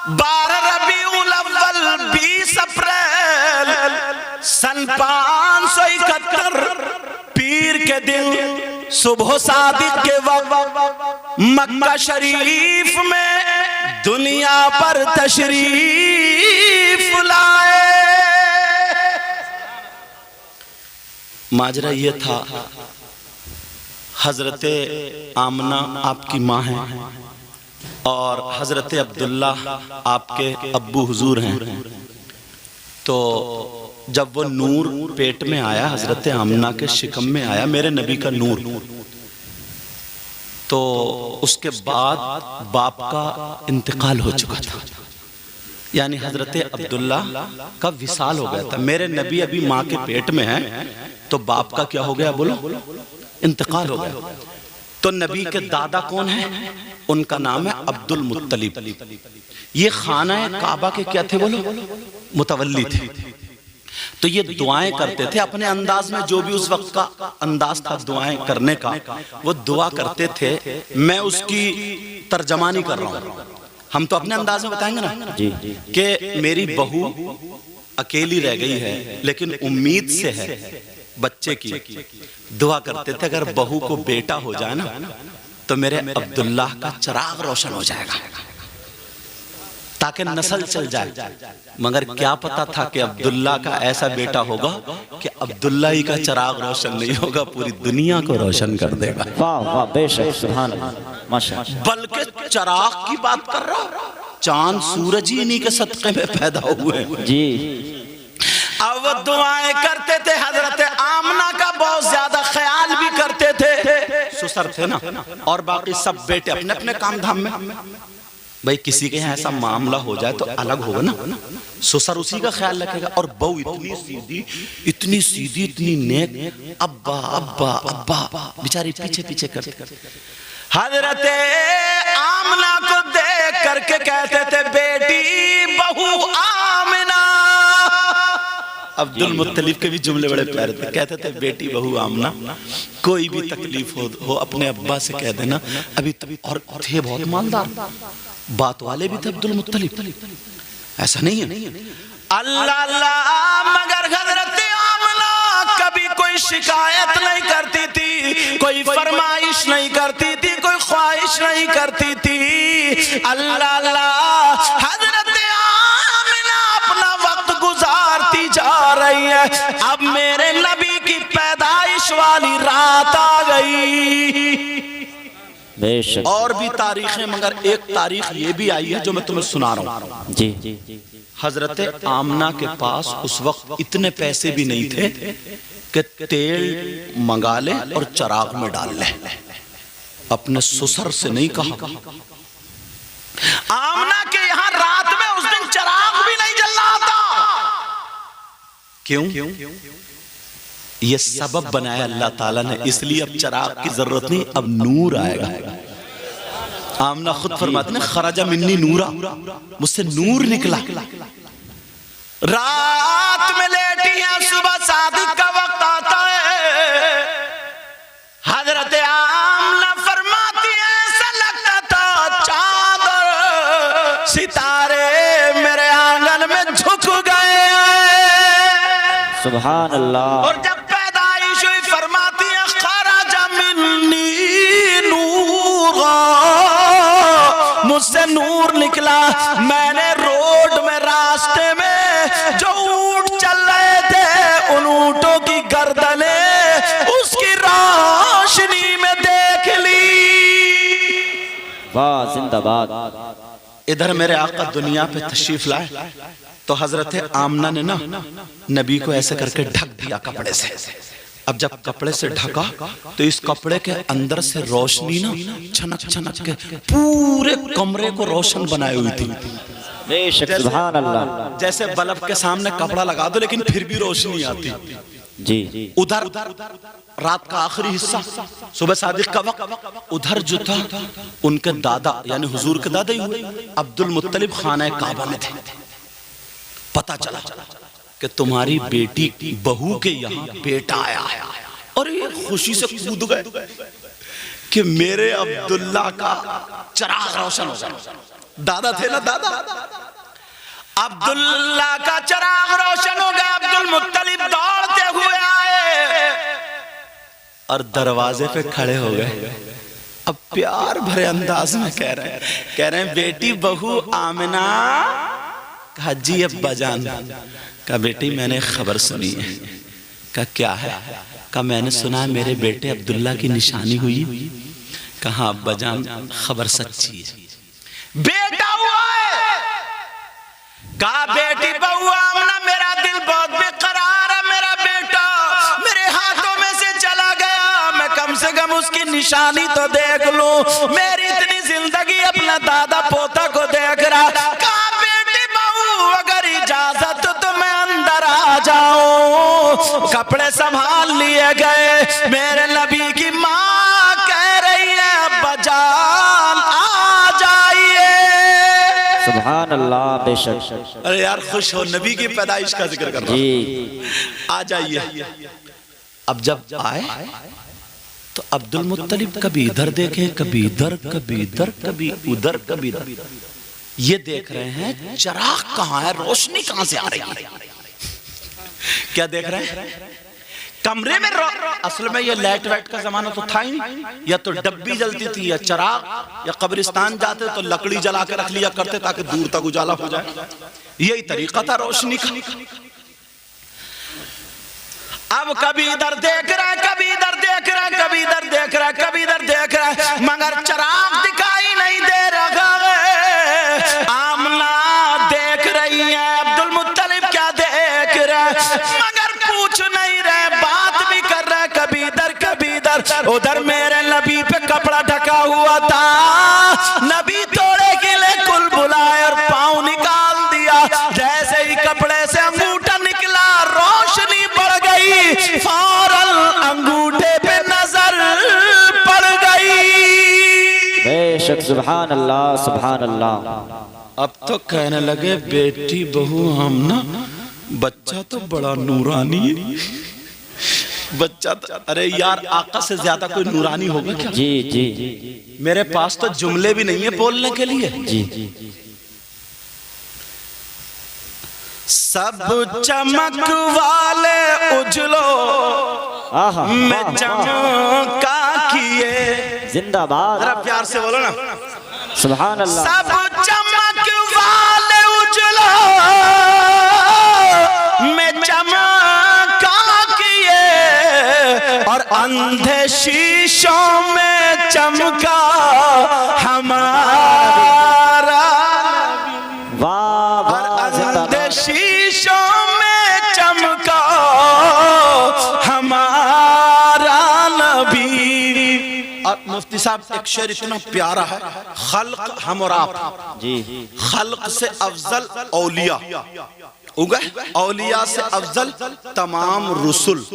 12 रबीउल अव्वल 20 अप्रैल सन 571 पीर के दिन सुबह सादिक के वक्त मक्का शरीफ में दुनिया पर तशरीफ लाए। माजरा ये था, हजरते आमना आपकी माँ हैं और हजरते अब्दुल्ला आपके अब्बू हुजूर हैं। तो जब वो नूर पेट में आया, हजरत आमना के शिकम में आया मेरे नबी का नूर, तो उसके बाद बाप का इंतकाल हो चुका था, यानी हजरत अब्दुल्ला का विसाल हो गया था। मेरे नबी अभी माँ के पेट में है, तो बाप का क्या हो गया, बोलो, इंतकाल हो गया। तो नबी के दादा कौन है? उनका नाम है अब्दुल मुत्तलिब। ये खाना काबा के क्या थे, बोलो, मुतवल्ली थे। तो ये दुआएं करते थे अपने अंदाज में, जो भी उस वक्त का अंदाज था दुआएं करने का, वो दुआ करते थे। मैं उसकी तर्जमानी कर रहा हूँ, हम तो अपने अंदाज में बताएंगे ना कि मेरी बहू अकेली रह गई है लेकिन उम्मीद से है बच्चे की। दुआ करते थे अगर बहू को बेटा हो जाए ना तो मेरे अब्दुल्लाह का चिराग रोशन हो जाएगा, ताकि नस्ल चल जाए। मगर क्या पता था कि अब्दुल्ला का ऐसा बेटा होगा कि अब्दुल्ला ही का चिराग रोशन नहीं होगा, पूरी दुनिया को रोशन कर देगा। वाह वाह, बेशक, सुभान अल्लाह, माशाअल्लाह। बल्कि चिराग की बात कर रहा हूं, चांद सूरज ही इन्हीं के सदक़े में पैदा हुए जी। अब वो दुआएं करते थे, हजरत आमना का बहुत ज्यादा ख्याल भी करते थे। ससुर थे ना, और बाकी सब बेटे अपने अपने काम धाम में। भाई किसी के यहाँ ऐसा मामला हो जाए तो अलग होगा ना, ससुर उसी का ख्याल रखेगा। और बहू इतनी सीधी, इतनी सीधी, इतनी नेक, अब्बा अब्बा अब्बा, बेचारी पीछे पीछे करते। हजरत आमना को देख करके कहते थे, बेटी बहू आमना। अब्दुल मुत्तलिब के भी जुमले बड़े प्यारे थे, कहते थे बेटी बहू आमना, कोई भी तकलीफ हो अपने अब्बा से कह देना। अभी और थे बहुत मालदार, बात वाले भी थे अब्दुल मुत्तलिब, ऐसा नहीं है। अल्लाह अल्लाह, मगर हजरत आमना कभी कोई शिकायत नहीं करती थी, कोई फरमाइश नहीं करती थी, कोई ख्वाहिश नहीं करती थी। अल्लाह अल्लाह, हजरत आमना अपना वक्त गुजारती जा रही है। अब मेरे नबी की पैदाइश वाली रात आ गई। बेशक। और भी तारीखें, मगर एक तारीख ये भी आई है जो मैं तुम्हें सुना रहा हूँ जी। हजरत आमना के पास उस वक्त इतने पैसे भी नहीं थे कि तेल मंगा ले और चिराग में डाल ले। अपने ससुर से नहीं कहा। आमना के यहाँ रात में उस दिन चिराग भी नहीं जल रहा था। क्यों? ये सबब बनाया अल्लाह ताला ने, इसलिए अब चिराग की जरूरत नहीं, अब नूर आएगा। आमना खुद फरमाते हैं, खराजा मिन्नी नूरा, मुझसे नूर निकला। रात में लेटी है, सुबह सादिक का वक्त आता है। हजरत आमना फरमाती है, ऐसा लगता था चांद और सितारे मेरे आंगन में झुक गए। सुभान अल्लाह। और जब पैदाइश हुई फरमाती है, खराजा मिन्नी नूरा, मुझसे नूर निकला। मैंने रोड में, रास्ते में जो ऊंट चल रहे थे, उन ऊंटों की गर्दनें उसकी रोशनी में देख ली। वाह, जिंदाबाद। इधर मेरे आका दुनिया पे तशरीफ लाए तो हजरत आमना ने ना नबी को ऐसे करके ढक दिया कपड़े से। अब जब कपड़े से ढका तो इस कपड़े के अंदर से रोशनी ना छनक छनक के पूरे कमरे को रोशन बनाई हुई थी। बेशक, सुभान अल्लाह। जैसे बल्ब के सामने कपड़ा लगा दो लेकिन फिर भी रोशनी आती जी। उधर रात का आखिरी हिस्सा, सुबह सादिक का वक्त, उधर जो था उनके दादा यानी हुजूर के दादा ही हुए अब्दुल मुत्तलिब खाना काबा में थे। पता चला कि तुम्हारी बेटी की बहू के यहाँ बेटा आया है, और ये खुशी से कूद गए कि मेरे अब्दुल्ला का चिराग रोशन हो गया। दादा थे ना, दादा अब्दुल्ला का चिराग रोशन हो गया। अब्दुल मुत्तलिब दौड़ते हुए आए और दरवाजे पे खड़े हो गए। अब प्यार भरे अंदाज में कह रहे हैं बेटी बहू आमिना। कहा जी अब्बा जान। कहा बेटी मैंने खबर सुनी है। कहा क्या है? कहा मैंने सुना है मेरे बेटे अब्दुल्ला की निशानी हुई। कहा अब्बा जान खबर सच्ची है, बेटा हुआ है। कहा बेटी बहू आमना मेरा दिल बहुत बेकरार है। मेरा बेटा मेरे हाथों में से चला गया, मैं कम से कम उसकी निशानी तो देख लूं। मेरी इतनी जिंदगी अपना दादा पोता को देख रहा। कहा बेटी बहू अगर इजाजत तो मैं अंदर आ जाऊं। कपड़े संभाल लिए गए। मेरे नबी की माँ कह रही है अब्बा जान आ जाइए। सुभान अल्लाह, बेशक। अरे यार खुश हो, नबी की पैदाइश का जिक्र कर रहा हूं। आ जाइए। अब जब आए तो अब्दुल मुत्तलिब कभी इधर देखे, कभी इधर, कभी इधर, कभी उधर, कभी इधर। ये देख रहे हैं चिराग कहाँ है, रोशनी कहाँ से आ रही है। क्या देख रहे हैं? कमरे में असल में ये लाइट वाइट का जमाना तो था ही नहीं। या तो डब्बी जलती थी या चिराग, या कब्रिस्तान जाते तो लकड़ी जला के रख लिया करते ताकि दूर तक उजाला हो जाए। यही तरीका था रोशनी का। अब कभी इधर देख रहा है, कभी इधर देख रहा है, कभी इधर देख रहा है, कभी इधर देख रहा है, मगर चिराग दिखाई नहीं दे रहा है। आमना देख रही है, अब्दुल मुत्तलिब क्या देख रहा है, मगर पूछ नहीं रहे, बात भी कर रहा है। कभी इधर कभी इधर उधर। मेरे नबी पे कपड़ा ढका हुआ था। नबी थोड़े के लिए कुल बुलाए और पाँव निकाल दिया। जैसे ही कपड़े से अंगूठा निकला रोशनी बढ़ गई। फौरन अंगूठे पे नजर पड़ गई। बेशक। सुभान अल्लाह, सुभान अल्लाह। अब तो कहने लगे बेटी बहू हम ना, बच्चा तो बड़ा नूरानी है। बच्चा तो, अरे यार आका से ज्यादा कोई नूरानी होगा क्या? जी जी। मेरे पास तो जुमले भी नहीं है बोलने के लिए। जी। सब चमक वाले उजलो में चमका किए। जिंदाबाद। जरा प्यार से बोलो ना। सुभान अल्लाह। सब चमक वाले उजलो में चमका किए और अंधे शीशों में चमका हमारा। वाह वाह। शीशों में चमका हमारा नबी। और मुफ्ती साहब एक शेर इतना प्यारा है, खल्क हम और आप जी। खल्क से अफजल औलिया उगा, औलिया से अफजल तमाम रुसुल।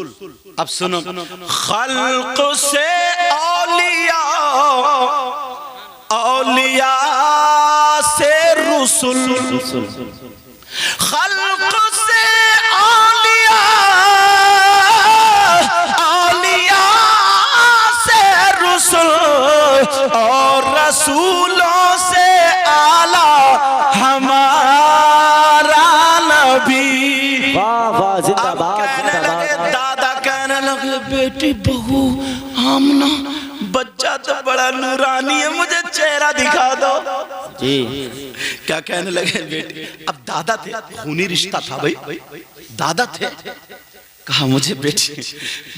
अब सुनो, खल्क से औलिया, औलिया से रुसुल, खल्क से औलिया, औलिया से रुसुल और रसूलों से आला हमारा नबी। वाह वाह। जिंदाबाद, जिंदाबाद। दादा कहने लगे बेटी बहू आमना बच्चा तो बड़ा नूरानी है, मुझे चेहरा दिखा दो। जी। क्या कहने लगे बेटी? अब दादा थे, खूनी रिश्ता था भाई, दादा थे। कहा मुझे बेटी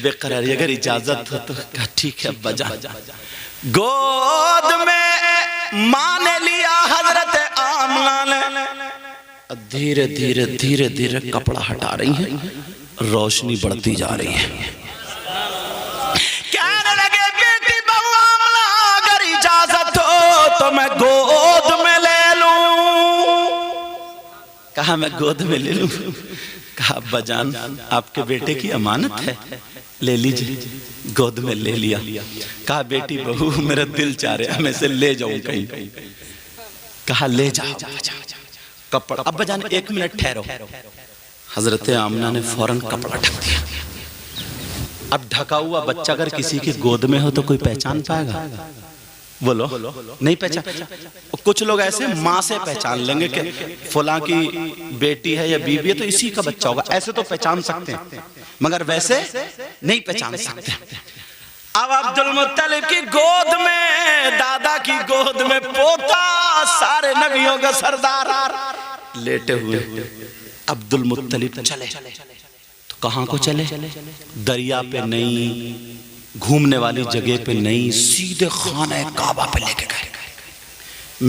बेकरारी अगर इजाजत हो तो। कहा ठीक है अब्बा जान। गोद में माँ ने लिया हजरत आमना ने। धीरे धीरे धीरे धीरे कपड़ा हटा रही है, रोशनी बढ़ती जा रही है। कहने लगे बेटी बहू आमना अगर इजाजत हो तो मैं गोद में ले लूं। कहा मैं गोद में ले लूं? कहा अब्बा जान आपके बेटे की अमानत है, ले लीजिए। गोद में ले लिया। कहा बेटी बहू मेरा दिल चाह रहा है मैं इसे ले जाऊं कहीं। कहा ले जाओ। कपड़ा अब्बा जान 1 मिनट ठहरो। हजरत आमना ने फौरन कपड़ा ढक दिया। अब ढका हुआ बच्चा अगर किसी की गोद में हो तो कोई पहचान पाएगा? बोलो नहीं पहचान। कुछ लोग ऐसे माँ से पहचान लेंगे कि फलां की बेटी है या बीवी है तो इसी का बच्चा होगा, ऐसे तो पहचान सकते हैं, मगर वैसे नहीं पहचान सकते। अब अब्दुल मुत्तलिब की गोद में, दादा की गोद में पोता, सारे नबियों का सरदार लेटे हुए। अब्दुल मुत्तलिब चले तो कहां को चले? दरिया पे नहीं, घूमने वाली जगह पे नहीं, सीधे खाना काबा पे लेके गए।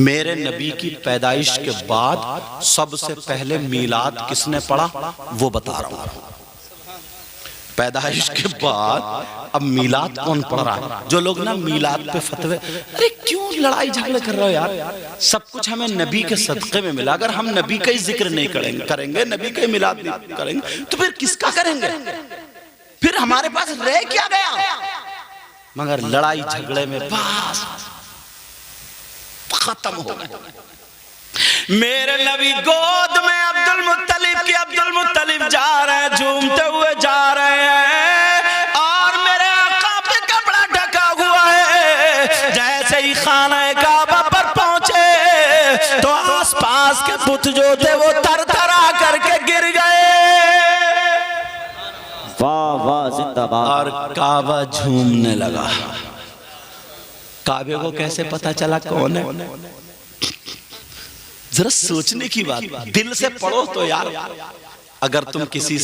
मेरे नबी की पैदाइश के बाद सबसे पहले मीलाद किसने पढ़ा वो बता रहा हूं। पैदाइश के बाद अब मीलाद कौन पढ़ रहा है? जो लोग ना मीलाद पे फतवे, अरे क्यों लड़ाई झगड़े कर रहे हो यार? सब कुछ हमें नबी के सदक़े में मिला। अगर हम नबी का ही जिक्र नहीं करेंगे, नबी का ही मीलाद नहीं करेंगे तो फिर किसका करेंगे? फिर हमारे पास रह क्या गया? मगर लड़ाई झगड़े में बस खत्म हो गए। मेरे नबी गोद में अब्दुल मुत्तलिब जा रहे हैं, झूमते हुए जा रहे हैं और मेरे आका पे कपड़ा ढका हुआ है। जैसे ही खाना काबा पर पहुंचे तो आसपास के बुत जो थे वो थरथरा करके गिर गए। वाह वाह जिंदाबाद। और काबा झूमने लगा। काबे को कैसे पता चला कौन है? जरा सोचने की बात, दिल से पढ़ो तो यार। अगर तुम किसी,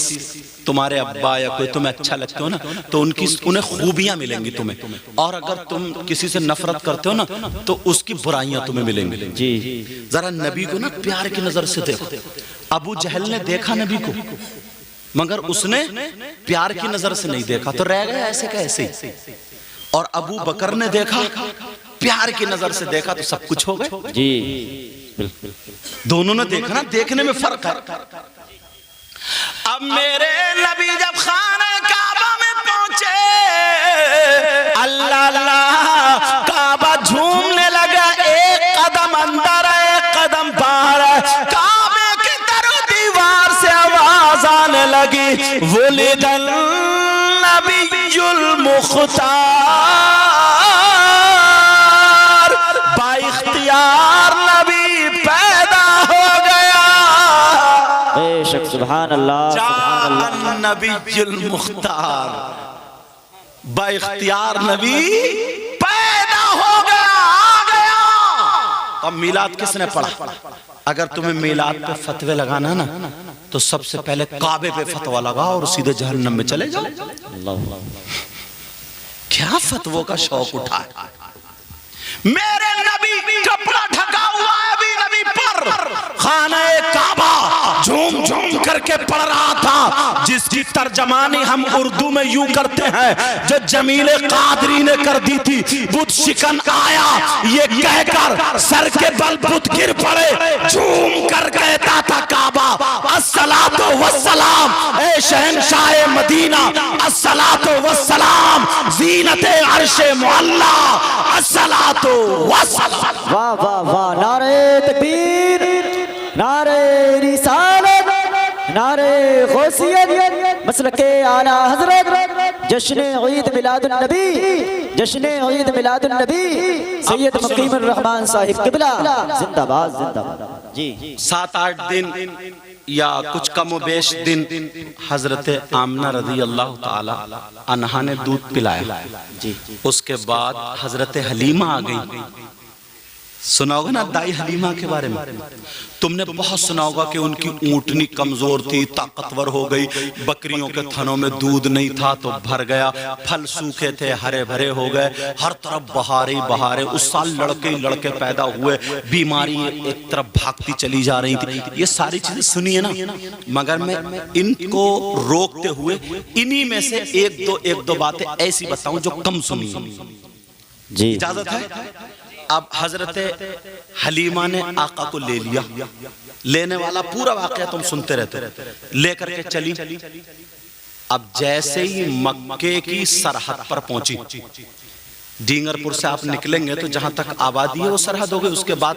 तुम्हारे अब्बा या कोई तुम्हें अच्छा लगते हो ना तो उन्हें खूबियां मिलेंगी तुम्हें, और अगर तुम किसी से नफरत करते हो ना तो उसकी बुराइयां तुम्हें मिलेंगी। जी जरा नबी को ना प्यार की नजर से देखो। अबू जहल ने देखा नबी को मगर उसने प्यार की नजर से नहीं देखा तो रह गया ऐसे का ऐसे। और अबू बकर ने देखा, प्यार की नजर से देखा तो सब कुछ हो गए। जी दोनों ने देखा ना, देखने में फर्क है। अब मेरे नबी जब खाना काबा में पहुंचे, अल्लाह अल्लाह काबा झूमने लगा। एक कदम अंदर है, एक कदम बाहर है। काबे की तरफ दीवार से आवाज आने लगी, वुलिदल नबियुल मुख्तार, बाइख्तियार नबी पैदा हो गया। बेशक सुभान अल्लाह सुभान अल्लाह। नबियुल मुख्तार, बाइख्तियार नबी पैदा हो गया, आ गया। अब मीलाद किसने पढ़ा? अगर तुम्हें मीलाद पे फतवे लगाना ना तो सबसे पहले काबे पे फतवा लगाओ और सीधे जहन्नम में चले जाओ। क्या फतवों का शौक उठा है? मेरे नबी कपड़ा ढका हुआ है अभी नबी पर, खाना काबा झूम झूम करके पढ़ रहा था, जिसकी तर्जमानी हम उर्दू में यूं करते हैं जो जमीले कादरी ने कर दी थी। बुत शिकन आया ये कहकर सर के बल बुत गिर पड़े, झूम कर कहता था काबा, अस्सलातु वस्सलाम ए शहंशाह मदीना, अस्सलातु वस्सलाम ज़ीनते अर्शे मुअल्ला, अस्सलातु वस्सलाम। वाह वाह वाह। नारे तकबीर, नारे रिसालत, नारे गौसियत, मसलके आला हजरत, जश्न ईद मिलादुन नबी, जश्न ईद मिलादुन नबी सैयद मुकीमुर रहमान साहिब किबला जिंदाबाद जिंदाबाद। जी 7-8 दिन या कुछ कम बेश दिन हजरत आमना रज़ी अल्लाह ताला अन्हा ने दूध पिलाया। जी उसके बाद हजरत हलीमा आ गई। सुना होगा ना दाई हलीमा के बारे में, तुमने बहुत सुना होगा कि उनकी ऊँटनी कमजोर थी, ताकतवर हो गई, बकरियों के थनों में दूध नहीं था तो भर गया, फल सूखे थे हरे भरे हो गए, हर तरफ बहारे बहारे। उस साल लड़के लड़के पैदा हुए, बीमारी एक तरफ भागती चली जा रही थी। ये सारी चीजें सुनी है ना, मगर मैं इनको रोकते हुए इन्हीं में से एक दो बातें ऐसी बताऊं जो कम सुनी। जी इजाजत है? अब हजरत हलीमा ने आका को ले लिया, लेने वाला पूरा वाकया तुम सुनते रहते हो, लेकर के चली। अब जैसे ही मक्के की सरहद पर पहुंची, डींगरपुर से आप निकलेंगे तो जहां तक आबादी है वो सरहद हो गई, उसके बाद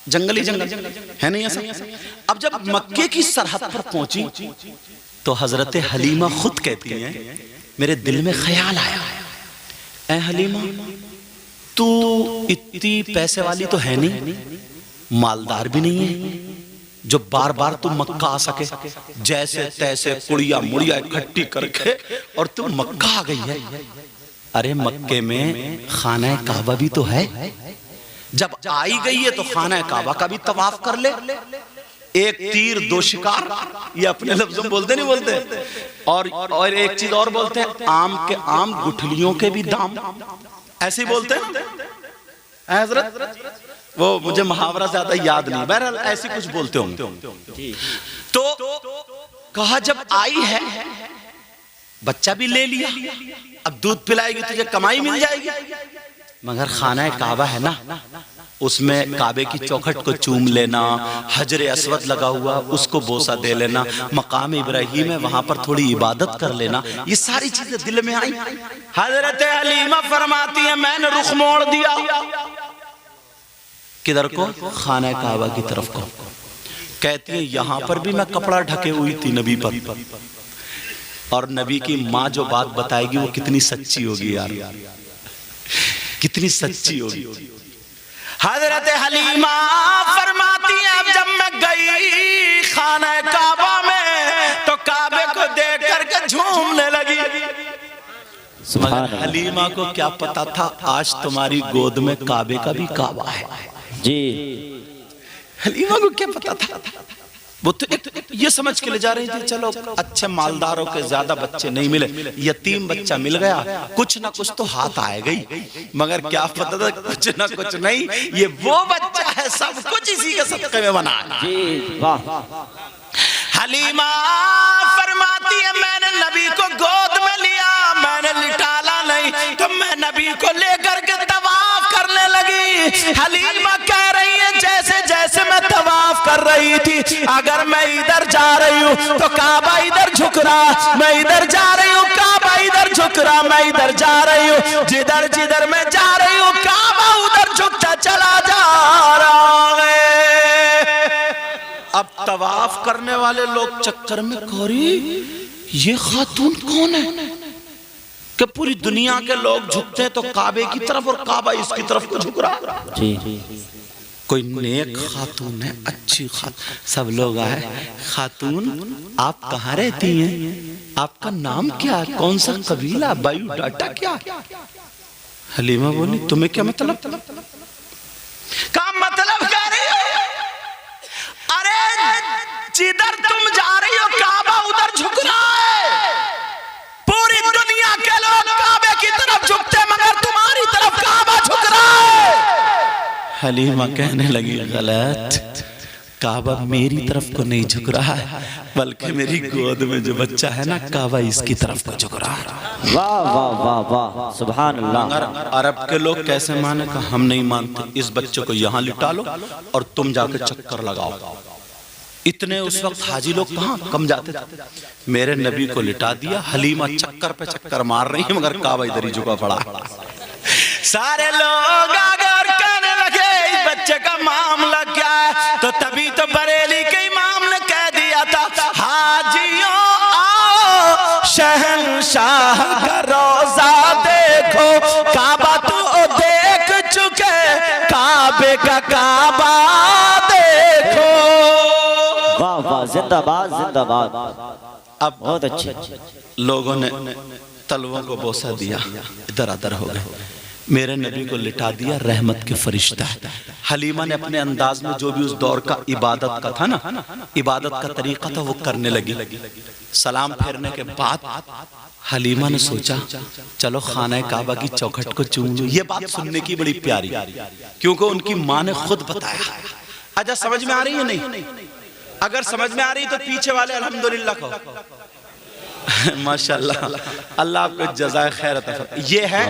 जंगल ही जंगल है नहीं ऐसा? अब जब मक्के की सरहद पर पहुंची तो हजरत हलीमा खुद कहती हैं, मेरे दिल में ख्याल आया, ऐ हलीमा तू इतनी पैसे वाली तो है नहीं, मालदार भी नहीं है जो बार बार तू मक्का आ सके, जैसे तैसे कुड़िया मुड़िया इकट्ठी करके और तू मक्का आ गई है। अरे मक्के में खाना काबा भी तो है, जब आई गई है तो खाना काबा का भी तवाफ कर ले। एक तीर दो शिकार, ये अपने लफ्जों में बोलते नहीं बोलते। और एक चीज और बोलते हैं, आम के आम गुठलियों के भी दाम, ऐसे ही बोलते हैं हजरत। वो मुझे मुहावरा ज्यादा याद नहीं, बहरहाल ऐसे कुछ बोलते होंगे। तो कहा जब आई है, बच्चा भी ले लिया, अब दूध पिलाएगी तुझे कमाई मिल जाएगी, मगर खाना काबा है ना, उसमें काबे की चौखट को चूम लेना, हजरे अस्वद लगा हुआ उसको बोसा दे लेना, मकाम इब्राहिम है वहां पर थोड़ी इबादत कर लेना, ये सारी चीजें दिल में आई। हजरत हलीमा फरमाती है मैंने रुख मोड़ दिया, किधर को? खाना काबा की तरफ को। कहती है यहां पर भी मैं कपड़ा ढके हुई थी नबी पर, और नबी की माँ जो बात बताएगी वो कितनी सच्ची होगी यार, कितनी सच्ची होगी। हजरत हलीमा फरमाती है अब जब मैं गई खाना काबा में तो काबे को देख करके झूमने लगी। मगर हलीमा को क्या पता था आज तुम्हारी गोद में काबे का भी काबा है जी। हलीमा को क्या पता था? वो तो एक ये समझ के ले जा रही थी चलो अच्छे मालदारों के ज्यादा बच्चे नहीं मिले, यतीम बच्चा मिल गया, कुछ ना कुछ तो हाथ आएगा ही। मगर क्या पता था कुछ ना कुछ नहीं, ये वो बच्चा है सब कुछ इसी के सदक़े में बना है। हलीमा फरमाती है मैंने नबी को गोद में लिया, मैंने लिटाला नहीं, तो मैं नबी को लेकर के तवाफ करने लगी। हलीमा कह रही है जैसे जैसे मैं तवाफ कर रही थी, अगर मैं इधर जा रही हूँ तो काबा इधर झुक रहा, मैं इधर जा रही हूँ काबा इधर झुक रहा, मैं इधर जा रही हूँ जिधर जिधर मैं जा रही हूँ काबा उधर झुकता चला जा रहा है। अब तवाफ करने वाले लोग चक्कर में कोरी ये खातून कौन है कि पूरी दुनिया के लोग झुकते हैं तो काबे की तरफ और काबा इसकी तरफ को झुक रहा। कोई नेक खातून है, अच्छी खातून। सब लोग आए, खातून आप कहाँ रहती हैं, आपका नाम क्या है, कौन सा कबीला, बायोडाटा क्या? हलीमा बोली तुम्हें क्या मतलब? क्या मतलब कह रही हो? अरे जिधर तुम जा रही हो काबा उधर झुक रहा है, पूरी दुनिया के लोग काबे की तरफ झुकते मगर तुम्हारी तरफ काबा झुक रहा है। हलीमा कहने लगी गलत, काबा मेरी तरफ को नहीं झुक रहा है बल्कि मेरी गोद में जो बच्चा है ना काबा इसकी तरफ को झुक रहा है। वाह वाह वाह वाह सुभान अल्लाह। अरब के लोग कैसे माने? का हम नहीं मानते, इस बच्चे को यहाँ लिटा लो और तुम जाकर चक्कर लगाओ। इतने उस वक्त हाजी लोग कहाँ कम जाते थे। मेरे नबी को लिटा दिया, हलीमा चक्कर पे चक्कर मार रही है मगर काबा इधर ही झुका पड़ा। सारे लोग अगर कहने लगे इस बच्चे का मामला क्या है, तो तभी तो बरेली के इमाम ने कह दिया था हाजियों आओ शहंशाह का रोजा देखो, काबा तो देख चुके काबे का काबा देखो। वाह वाह जिंदाबाद जिंदाबाद। अब बहुत अच्छे लोगों ने तलवों को बोसा दिया, इधर अदर हो गए, मेरे नबी को लिटा दिया, रहमत के फरिश्ता है। हलीमा ने अपने अंदाज में जो भी उस दौर का इबादत का था ना, इबादत का तरीका था वो करने लगी। सलाम फेरने के बाद हलीमा ने सोचा चलो खाना काबा की चौखट को चूम लूं। ये बात सुनने की बड़ी प्यारी, क्योंकि उनकी माँ ने खुद बताया। अच्छा समझ में आ रही है? नहीं, अगर समझ में आ रही तो पीछे वाले अल्हम्दुलिल्लाह कहो। माशाल्लाह, अल्लाह आपको जज़ाए खैर अता फरमाए। ये है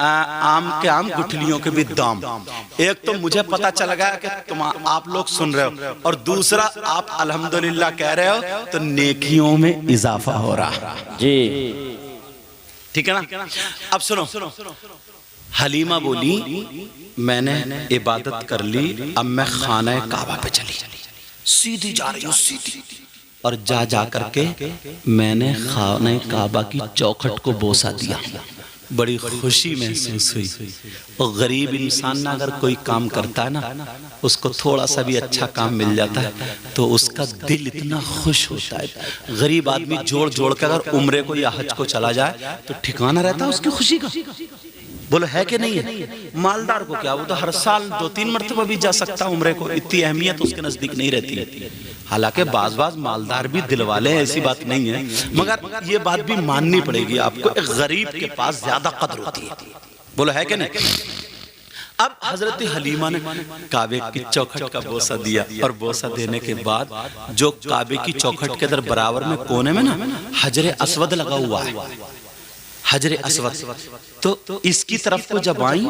आम के आम गुठलियों के भी दाम। एक तो मुझे पता चल गया कि तुम आप लोग सुन रहे हो, और दूसरा आप अल्हम्दुलिल्लाह कह रहे हो तो नेकियों में इजाफा हो रहा जी। ठीक है ना? अब सुनो, हलीमा बोली मैंने इबादत कर ली, अब मैं खाना काबा पे चली, सीधी जा रही हूँ सीधी, और जा करके मैंने खाने काबा की चौखट को बोसा दिया। बड़ी खुशी महसूस हुई। और गरीब इंसान ना अगर कोई काम करता है ना, उसको थोड़ा सा भी अच्छा काम मिल जाता है तो उसका दिल इतना खुश होता है। गरीब आदमी जोड़ जोड़ कर अगर उम्रे को या हज को चला जाए तो ठिकाना रहता है उसकी खुशी का। बोलो है कि नहीं है? मालदार को क्या, वो तो हर साल 2-3 मरतबा भी जा सकता उम्रे को, इतनी अहमियत उसके नजदीक नहीं रहती। हालांकि बाज मालदार भी दिल वाले हैं, ऐसी बात नहीं है, मगर ये बात भी माननी पड़ेगी आपको, एक गरीब के पास ज्यादा कदर होती है। बोलो है कि नहीं? अब हजरत हलीमा ने काबे की चौखट का बोसा दिया, और बोसा देने के बाद जो काबे की चौखट के अंदर बराबर में कोने में ना हजरे अस्वद लगा हुआ है, हजरे अस्वद, तो इसकी तरफ को जब आई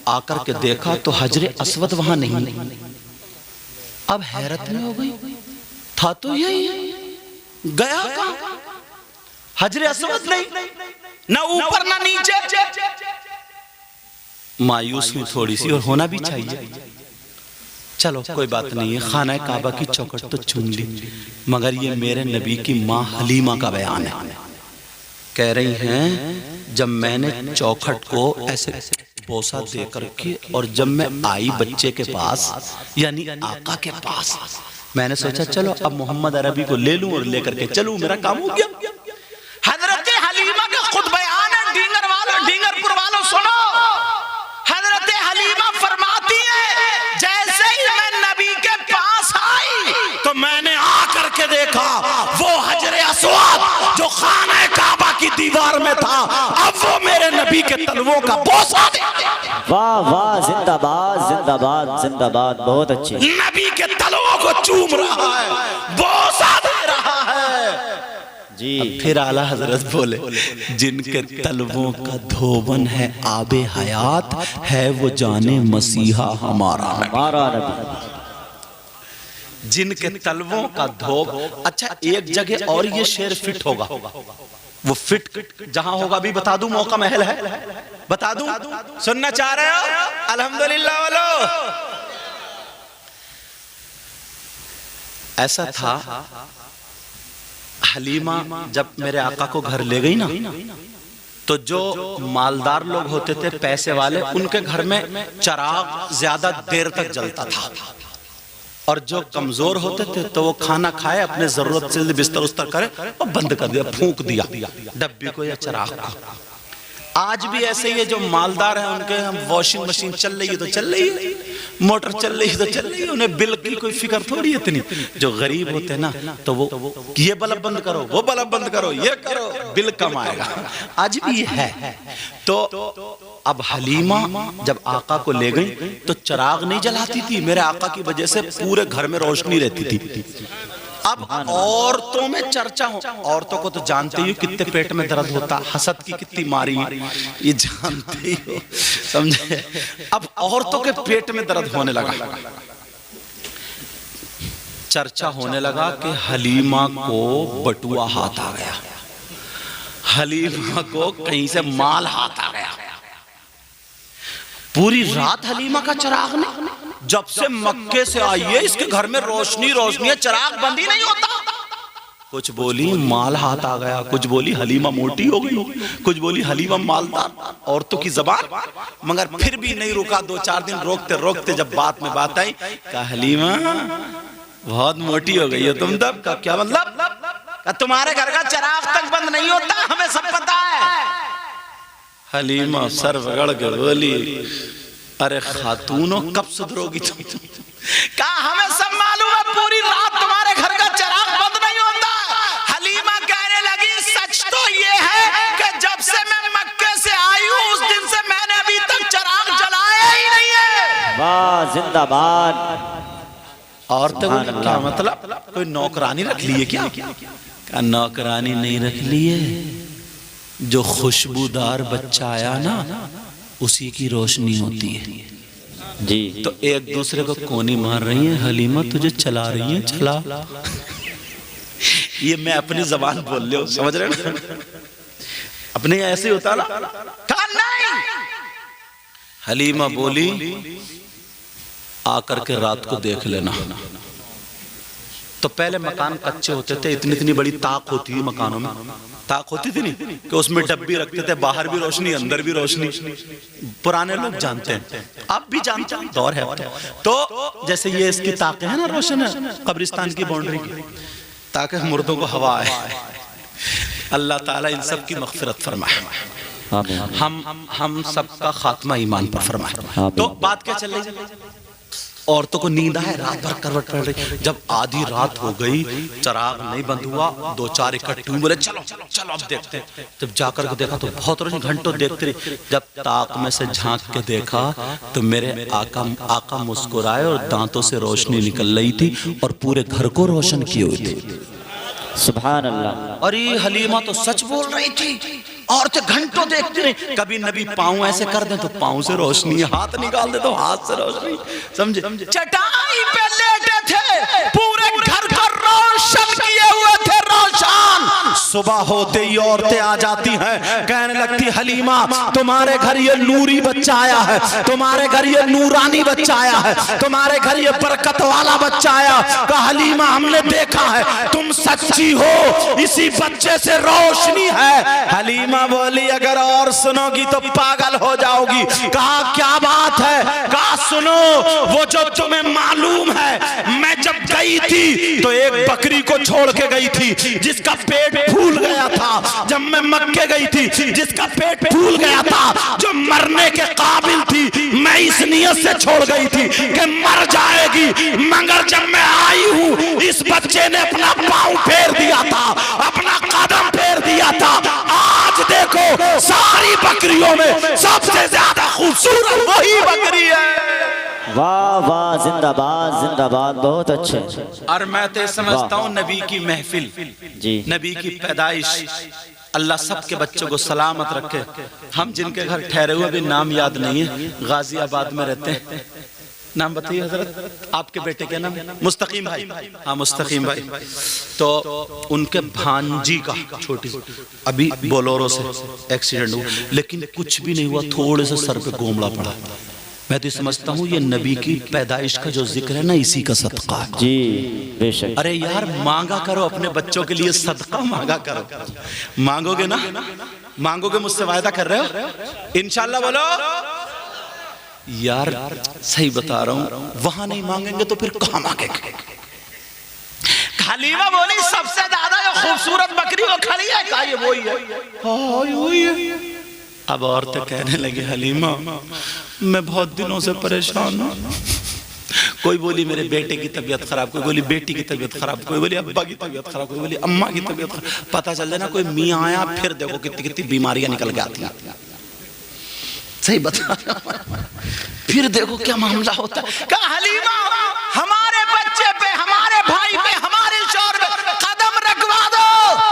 आकर के देखा तो हजरे अस्वद वहां नहीं। अब हैरत में हो गई, था तो यही, गया कहां? हजरे अस्वद नहीं, ना ऊपर ना नीचे। मायूस हुई थोड़ी सी, और होना भी चाहिए। चलो कोई बात नहीं है, खाना काबा की चौखट तो चुन ली, मगर ये मेरे नबी की माँ हलीमा का बयान है। कह रही हैं जब मैंने चौखट को ऐसे बोसा दे करके, और जब मैं आई बच्चे के पास यानी आका के पास, मैंने सोचा चलो अब मोहम्मद अरबी को ले लूं और लेकर के चलूं, मेरा काम हो गया। हजरत हलीमा का खुद बयान है, डींगर वालों, डींगरपुर वालों सुनो। हजरत हलीमा फरमाती है जैसे ही मैं नबी के पास आई तो मैंने आकर के देखा वो हजरे अस्वद जो खाना काबा की दीवार में था, अब वो मेरे नबी के तलवों का बोसा दे। वाह वाह, जिंदाबाद जिंदाबाद जिंदाबाद, बहुत अच्छे। नबी के तलवों को चूम रहा है, बोसा दे रहा है जी। फिर आला हजरत बोले जिनके तलवों का धोबन है आबे हयात है, वो जाने मसीहा हमारा नबी। जिनके तलवों का धोब। अच्छा एक जगह और ये शेर फिट होगा, वो फिट जहां होगा अभी बता दूं, मौका महल है, बता दूं, सुनना चाह रहे हो? अल्हम्दुलिल्लाह वालो। ऐसा था हलीमा जब मेरे आका को घर ले गई ना, तो जो मालदार लोग होते थे पैसे वाले, उनके घर में चिराग ज्यादा देर तक जलता था, और जो कमजोर होते थे तो वो खाना खाए, अपने जरूरत से बिस्तर उस्तर करे और बंद कर दिया, फूंक दिया डब्बी को या चिराग को। आज भी ऐसे ही है, जो मालदार है उनके हम वॉशिंग मशीन चल रही है तो चल रही है, मोटर चल रही है तो चल रही है, उन्हें बिल की कोई फिक्र थोड़ी है इतनी। जो गरीब होते हैं ना तो वो ये बल्ब बंद करो, वो बल्ब बंद करो, ये करो, बिल कम आएगा। आज भी ये है। तो अब हलीमा जब आका को ले गई तो चिराग नहीं जलाती थी, मेरे आका की वजह से पूरे घर में रोशनी रहती थी। अब औरतों में चर्चा हो, औरतों को तो जानते ही हो कितने पेट में दर्द होता, हसद की कितनी मारी ये जानते ही हो, समझे। अब औरतों के पेट में दर्द होने लगा, चर्चा होने लगा कि हलीमा को बटुआ हाथ आ गया, हलीमा को कहीं से माल हाथ आ गया। पूरी रात हलीमा का चिराग नहीं, जब से मक्के से आई है इसके घर में रोशनी रोशनी है, चिराग बंद ही नहीं होता। कुछ बोली माल हाथ आ गया, कुछ बोली हलीमा मोटी हो गई, कुछ बोली हलीमा मालदार, औरतों की जबान। मगर फिर भी नहीं रुका, 2-4 दिन रोकते रोकते जब बात में बात आई, कहा हलीमा बहुत मोटी हो गई हो तुम तब। का क्या मतलब? तुम्हारे घर का चिराग तक बंद नहीं होता, हमें सब पता है। हलीमा सर रगड़ के बोली अरे खातूनों कब सुधरोगी तुम? कहा हमें सब मालूम है, पूरी रात तुम्हारे घर का चिराग बंद नहीं होता। हलीमा कहने लगी सच तो ये है कि जब से मैं मक्के से आई हूँ उस दिन से मैंने अभी तक चिराग जलाया ही नहीं है। वाह जिंदाबाद। और तो क्या मतलब, कोई नौकरानी रख ली है क्या? क्या नौकरानी नहीं रख ली है, जो खुशबूदार बच्चा आया ना उसी की रोशनी होती है जी। तो एक दूसरे को कोनी मार रही है, हलीमा तुझे चला रही है, चला। ये मैं अपनी जबान बोल रही हूं, समझ रहे हो? अपने ऐसे ही होता ना। कहा नहीं, हलीमा बोली आकर के रात को देख लेना। तो पहले मकान कच्चे होते थे, इतनी इतनी बड़ी ताक होती है मकानों में, ताक होती थी नहीं कि उसमें डब्बी रखते थे, बाहर भी रोशनी अंदर भी रोशनी। पुराने लोग जानते हैं, आप भी जानते हैं, दौर है। तो जैसे ये इसकी ताक है ना रोशन है कब्रिस्तान की बाउंड्री की, ताकि मुर्दों को हवा आए। अल्लाह ताला इन सब की मग़फ़िरत फरमाए, हम सबका खात्मा ईमान पर फरमाए। तो बात क्या चल रही है? औरतों को नींद आए, रात भर करवट पड़ रही। जब आधी रात हो गई, चिराग नहीं बंद हुआ, 2-4 इकट्ठे हुए, बोले चलो चलो अब देखते हैं। जब जाकर के देखा तो बहुत रोशनी, घंटों देखते रही। जब ताक में से झांक के देखा तो मेरे आका मुस्कुराए और दांतों से रोशनी निकल रही थी और पूरे घर को रोशन किए हुए थी। सुभान अल्लाह। और ये हलीमा तो सच बोल रही थी, औरतें घंटों देखती रही। कभी नबी पाँव ऐसे कर दे तो पाँव से रोशनी, हाथ निकाल दे तो हाथ से रोशनी, समझे? चटाई पे लेटे थे, पूरे घर को रोशन किए हुए थे, रोशन। सुबह होते ही औरतें आ जाती हैं, कहने लगती हलीमा तुम्हारे घर ये नूरी बच्चा आया है, तुम्हारे घर ये नूरानी बच्चा आया है, तुम्हारे घर ये बरकत वाला बच्चा आया। कहा हलीमा हमने देखा है, तुम सच्ची हो, इसी बच्चे से रोशनी है। हलीमा बोली अगर और सुनोगी तो पागल हो जाओगी। कहा क्या बात है? कहा सुनो, वो जो तुम्हें मालूम है, मैं जब गई थी तो एक बकरी को छोड़ के गई थी जिसका पेट फूल गया था। जब मैं मक्के गई थी जिसका पेट फूल गया था, जो मरने के काबिल थी, मैं इस नियत से छोड़ गई थी कि मर जाएगी, मगर जब मैं आई हूँ इस बच्चे ने अपना पाँव फेर दिया था, अपना कदम फेर दिया था। आज देखो सारी बकरियों में सबसे ज्यादा खूबसूरत वही बकरी है। वाह वाह, जिंदाबाद जिंदाबाद, बहुत अच्छे। और मैं तो समझता हूँ नबी की महफिल जी, नबी की पैदाइश, अल्लाह सबके बच्चों को सलामत रखे। हम जिनके घर ठहरे हुए भी नाम याद नहीं है, गाजियाबाद में रहते हैं, नाम बताइए हजरत आपके बेटे के नाम? मुस्तकीम भाई। हाँ मुस्तकीम भाई। तो उनके भांजी का छोटी अभी बोलोरो से एक्सीडेंट हुआ, लेकिन कुछ भी नहीं हुआ, थोड़े से सर पे गोमड़ा पड़ा। मैं तो समझता हूँ ये नबी की पैदाइश का जो जिक्र है ना, इसी का सदका है जी, बेशक। अरे यार मांगा करो अपने बच्चों के लिए, सदका मांगा करो। मांगोगे ना, मांगोगे, मुझसे वायदा कर रहे हो इंशाल्लाह? बोलो यार, सही बता रहा हूँ, वहां नहीं मांगेंगे तो फिर कहाँ मांगेंगे? हलीमा बोली सबसे ज्यादा जो खूबसूरत बकरी वो खड़ी है, कहा ये वही है, वही है। अब औरतें कहने लगी हलीमा मैं बहुत दिनों से परेशान हूँ। कोई बोली मेरे बेटे की तबीयत खराब, कोई बोली बेटी की तबीयत खराब, कोई बोली अब्बा की तबीयत खराब, कोई बोली अम्मा की तबीयत खराब। पता चल जाए ना कोई मियाँ आया, फिर देखो कितनी कितनी बीमारियां निकल के आती हैं। सही बता, फिर देखो क्या मामला होता है। कहा हलीमा हमारे बच्चे पे, हमारे भाई पे, हमारे शौहर पे कदम रखवा दो।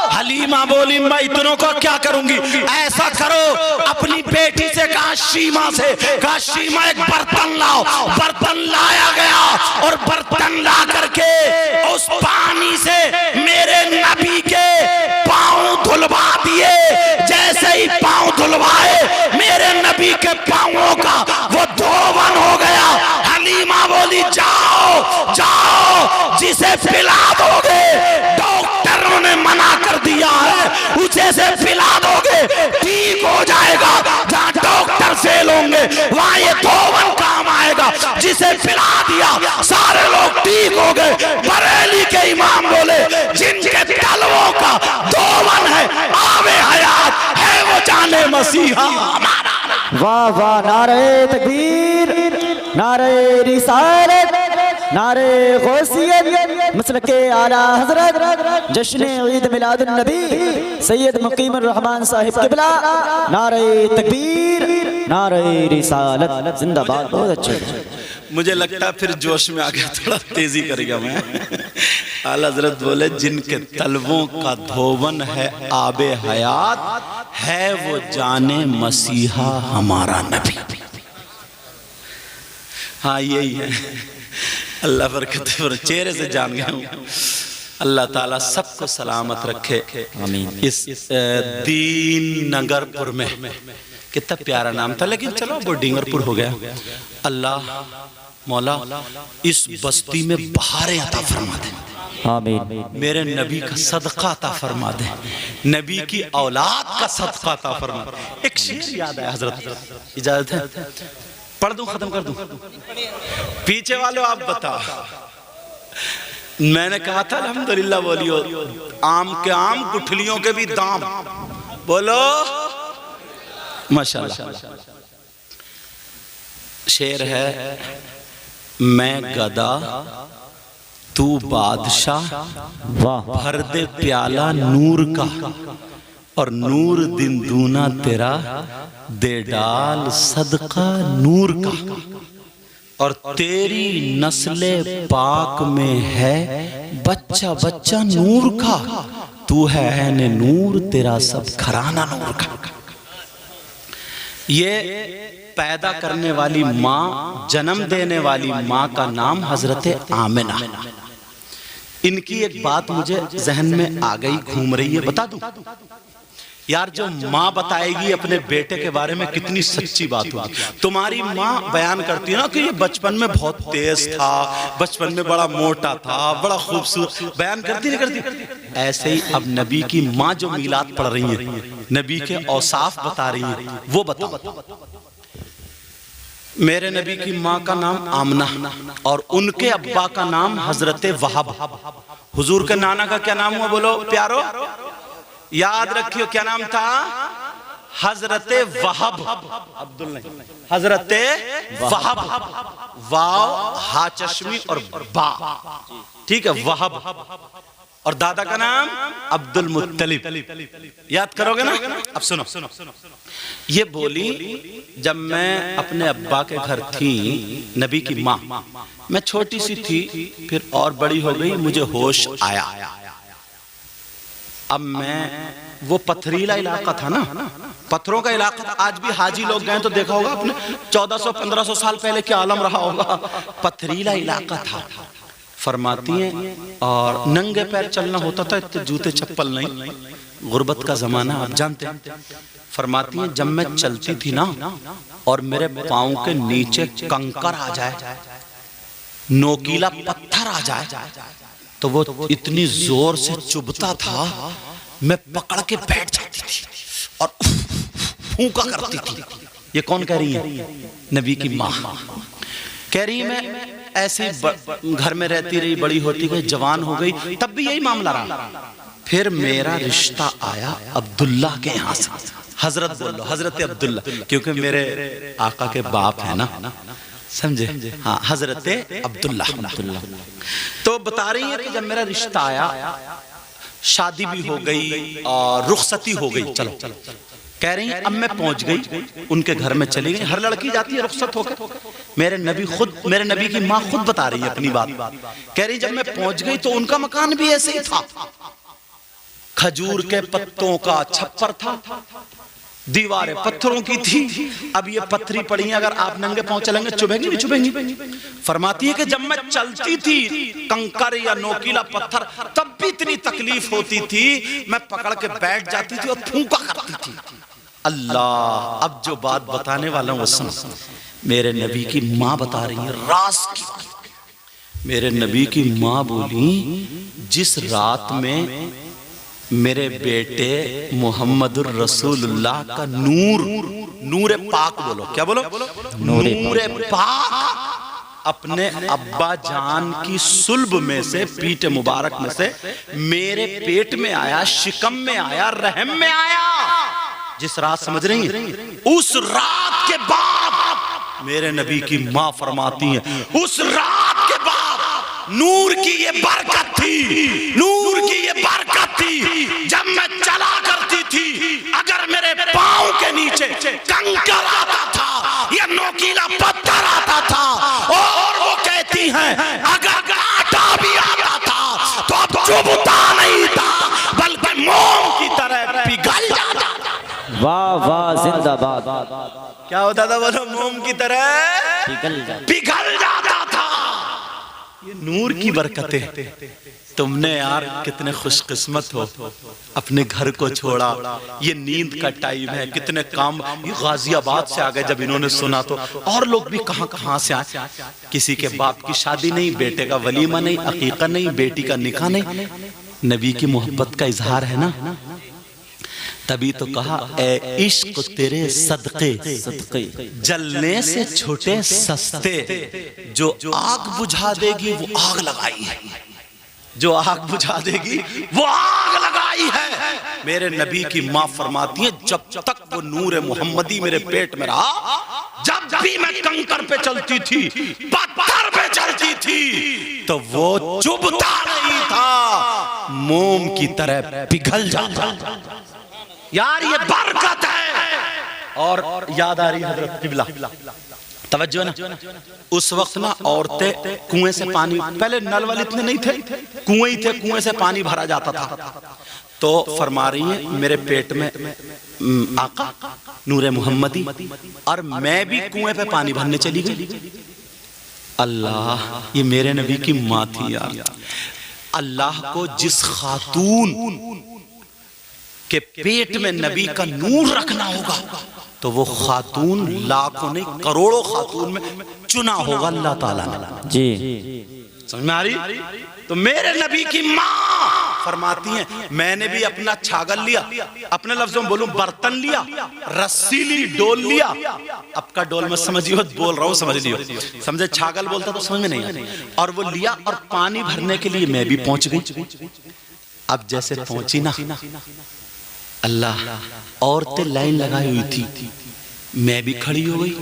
हलीमा बोली मैं इतनों को क्या करूंगी, ऐसा करो अपनी बेटी से कहा शीमा से, कहा शीमा एक बर्तन लाओ। बर्तन लाया गया और बर्तन ला करके उस पानी से मेरे नबी के पांव धुलवा दिए। जैसे ही पांव धुलवाए मेरे नबी के पांवों का वो धोवन हो गया। हलीमा बोली जाओ जाओ, जिसे पिला दोगे डॉक्टरों ने मना कर दिया है, उसे से पिला दोगे ठीक हो जाएगा। जहाँ डॉक्टर फेल होंगे वहाँ ये धोवन काम आएगा। जिसे पिला दिया सारे लोग ठीक हो गए। बरेली के इमाम बोले जिनके तलवों का धोवन है आवे हयात है वो जाने मसीहा हमारा। वाह वाह, नारे तकबीर, नारे रिसालत, नारे गौसियत, मसलके आला हजरत, जश्न ईद मिलादुन नबी सैयद मुकीमुर रहमान साहिब किबला। नारे तकबीर, नारे रिसालत, जिंदाबाद, बहुत अच्छे। मुझे लगता है फिर जोश में आ गया, थोड़ा तेजी करेगा मैं। आला हजरत बोले जिनके तलवों का धोवन है आबे हयात है वो जाने मसीहा हमारा नबी। हाँ यही है, अल्लाह बरकत पर चेहरे से जान गया हूँ। अल्लाह ताला सबको सलामत रखे, आमीन। इस दीन नगरपुर में कितना प्यारा नाम था, लेकिन चलो वो डिंगरपुर हो गया। अल्लाह मौला इस बस्ती में बहारें अता फरमा दे, आमीन। मेरे नबी का सदका अता फरमा दे, नबी की औलाद का सदका अता फरमा दे। एक शेर याद है हजरत, इजाजत है पढ़ दूं, खत्म कर दूं? पीछे वालों आप बताओ। मैंने कहा था अल्हम्दुलिल्लाह बोलियो, आम के आम गुठलियों के भी दाम, बोलो माशाल्लाह। शेर है, मैं गदा तू बादशाह, वाह भर दे प्याला नूर का, और नूर दिन दूना तेरा, दे डाल सदका नूर का। और तेरी नस्ले पाक में है बच्चा बच्चा नूर का, तू है ऐने नूर, तेरा सब घराना नूर का। ये पैदा करने वाली माँ, जन्म देने वाली माँ का नाम हजरत आमिना। इनकी एक बात मुझे जहन में आ गई, घूम रही है, बता दूं? यार जो माँ बताएगी अपने बेटे के बारे में कितनी सच्ची बात होगी। तुम्हारी माँ बयान करती है ना कि ये बचपन में बहुत तेज था, बचपन में बड़ा मोटा था, बड़ा खूबसूरत, बयान करती नहीं करती? ऐसे ही अब नबी की माँ जो मीलाद पढ़ रही है, नबी के औसाफ बता रही है, वो बताओ। मेरे नबी की माँ का नाम आमना और उनके अब्बा का नाम हजरत वहाब। हुजूर के नाना का क्या नाम हुआ बोलो प्यारो? याद रखियो, क्या नाम था? हजरत वहाब, अब्दुल नहीं, हजरत वहाब, वाव हा चश्मी और बा, ठीक है, वहाब। और दादा का नाम अब्दुल मुत्तलिब। याद करोगे ना? अब सुनो, ये बोली, जब मैं अपने अब्बा के घर थी, नबी की माँ, मैं छोटी सी थी, फिर और बड़ी हो गई, मुझे होश आया। अब मैं, वो पथरीला इलाका था ना, पत्थरों का इलाका था। आज भी हाजी लोग गए तो देखा होगा अपने 1400-1500 साल पहले क्या आलम रहा होगा। पथरीला इलाका था। फरमाती हैं, और नंगे पैर चलना होता था, इतने जूते चप्पल नहीं, गुर्बत का जमाना आप जानते हैं। फरमाती हैं, जब मैं चलती थी ना और मेरे पाँव के नीचे कंकर आ जाए, नोकीला पत्थर आ जाए, तो वो इतनी जोर से चुभता था, मैं पकड़ के बैठ जाती थी और फूंका करती थी। ये कौन कह रही है? नबी की माँ कह रही है। मैं ऐसे घर में रहती रही, बड़ी होती गई, जवान हो गई, तब भी यही मामला रहा। फिर मेरा रिश्ता आया अब्दुल्ला के यहाँ से। हजरत बोलो, हजरत अब्दुल्ला, क्योंकि मेरे आका के बाप है ना, समझे? हाँ, हजरत अब्दुल्ला। तो बता रही है कि जब मेरा रिश्ता आया, शादी भी हो गई और रुखसती हो गई, चलो कह रही है, अब मैं पहुंच गई, उनके घर में चली गई। हर लड़की जाती है रुखसत होकर। मेरे नबी की माँ खुद बता रही है अपनी बात, कह रही जब मैं पहुंच गई तो उनका मकान भी ऐसे ही था, खजूर के पत्तों का छप्पर था, दीवारें पत्थरों की थी। अब ये पत्थरी पड़ी है, अगर आप नंगे पांव चलेंगे चुभेंगी नहीं चुभेंगी? फरमाती है कि जब मैं चलती थी, कंकर या नोकीला पत्थर, तब भी इतनी तकलीफ होती थी, मैं पकड़ के बैठ जाती थी और फूंका करती थी। अल्लाह, अब जो बात बताने वाला हूं वो सुन। मेरे नबी की माँ बता रही है राज की। मेरे नबी की माँ बोली, जिस रात में मेरे बेटे मोहम्मदुर रसूलुल्लाह का नूर पाक, बोलो क्या बोलो? नूर पाक अपने अब्बा जान की सुल्ब में से, पीठ मुबारक में से मेरे पेट में आया, शिकम में आया, रहम में आया। जिस रात, समझ रही हैं? उस रात के बाद मेरे नबी की माँ फरमाती हैं, उस रात के बाद नूर की ये बरकत थी, नूर की ये बरकत थी। जब मैं चला करती थी, अगर मेरे पाँव के नीचे कंकर आता था, ये नोकीला पत्थर आता था, और वो कहती हैं अगर आटा भी आता था तो अब चुभता नहीं था, बल्कि मोम की तरह पिघल जाता था। वाह वाह, जिंदाबाद। क्या होता था बोलो? मोम की तरह पिघल जाता था। ये नूर की बरकतें। तुमने यार कितने खुशकिस्मत हो, अपने घर को छोड़ा, ये नींद का टाइम है, कितने काम। ये गाजियाबाद से आ गए जब इन्होंने सुना तो, और लोग भी कहां कहां से आए। किसी के बाप की शादी नहीं, बेटे का वलीमा नहीं, अकीका नहीं, बेटी का निकाह नहीं। नबी की मोहब्बत का इजहार है ना, तभी तो कहा ए इश्क तेरे सदके जलने से छोटे सस्ते, जो आग बुझा देगी वो आग लगाई है, जो आग बुझा देगी वो आग लगाई है। मेरे नबी की माँ फरमाती है जब तक वो नूर मोहम्मदी मेरे पेट में रहा, जब भी मैं कंकर पे चलती थी, पत्थर पे चलती थी, तो वो चुभता नहीं था, मोम की तरह पिघल जाता। यार ये बरकत है। और याद आ रही है हजरत किबला, तवज्जो ना, उस वक्त ना औरतें कुएं से पानी, पहले नल वाले इतने नहीं थे, कुएं ही थे, कुएं से पानी भरा जाता था। तो फरमा रही है मेरे पेट में आका नूरे मोहम्मदी, और मैं भी कुएं पे पानी भरने चली गई। अल्लाह, ये मेरे नबी की माँ थी यार। अल्लाह को जिस खातून के पेट में नबी का नूर रखना होगा, तो वो खातून लाखों नहीं करोड़ों खातून में चुना होगा अल्लाह ताला ने। जी समझ में आ रही? तो मेरे नबी की माँ फरमाती हैं मैंने भी अपना छागल लिया, अपने लफ्जों में बोलूं बर्तन लिया, रस्सी ली, डोल लिया। अब का डोल में समझिए, बोल रहा हूं समझ लियो, समझे, छागल बोलता तो समझ में नहीं आया। और वो लिया और पानी भरने के लिए मैं भी पहुंच गई। अब जैसे पहुंची ना, अल्लाह, औरतें लाइन लगाई हुई थी, मैं भी खड़ी हो गई।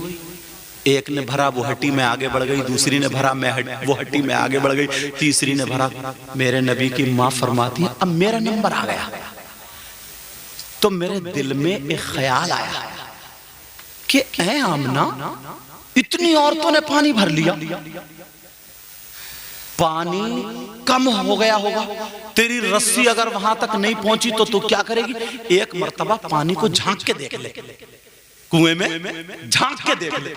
एक ने भरा वो हट्टी में आगे बढ़ गई, दूसरी ने भरा मैं वो हट्टी में आगे बढ़ गई, तीसरी ने भरा। मेरे नबी की माँ फरमाती है अब मेरा नंबर आ गया, तो मेरे दिल में एक ख्याल आया कि ऐ आमना, इतनी औरतों ने पानी भर लिया, पानी कम हो गया होगा, तेरी रस्सी अगर वहां तक नहीं पहुंची तो तू क्या करेगी? एक मर्तबा पानी को झांक के देख ले, कुएं में झांक के देख ले।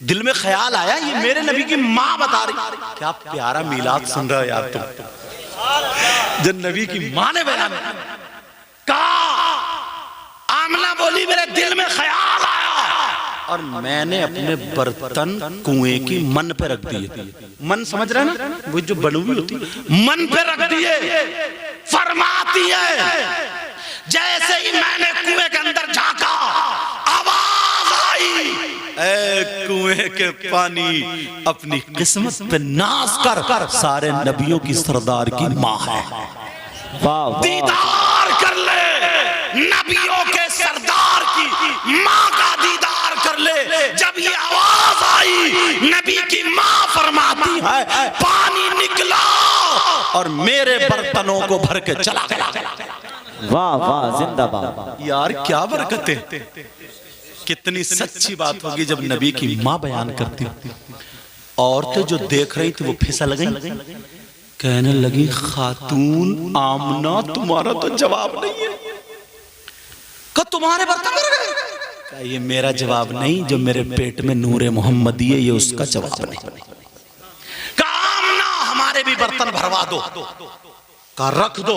दिल में ख्याल आया ये मेरे नबी की माँ बता रही। क्या प्यारा मिलाद सुन रहा है यार तुम, जब नबी की माँ ने बयान कहा, आमना बोली मेरे दिल में ख्याल आया और मैंने अपने बर्तन कुएं की मन पे रख दिए। मन समझ रहे ना, वो जो बनी हुई होती, मन पे रख दिए। फरमाती है जैसे ही मैंने कुएं के अंदर झांका, आवाज आई, ऐ कुएं के पानी, अपनी किस्मत पे नाज कर, सारे नबियों की सरदार की माँ है। दीदार कर ले नबियों के सरदार की माँ का, दीदार कर ले। जब ये आवाज आई, नबी की माँ फरमाती है पानी निकला और मेरे बर्तनों को भर के चला गया। वाह वाह, जिंदाबाद। यार क्या बरकतें, कितनी सच्ची बात होगी जब नबी की माँ बयान करती। औरतें जो देख रही थी वो फिसल गई, कहने लगी खातून आमना तुम्हारा तो जवाब नहीं है, कि तुम्हारे बर्तन भर गए। ये मेरा जवाब नहीं, जो मेरे पेट में नूरे मोहम्मदी है ये उसका जवाब नहीं। आमना हमारे भी बर्तन भरवा दो, का रख दो।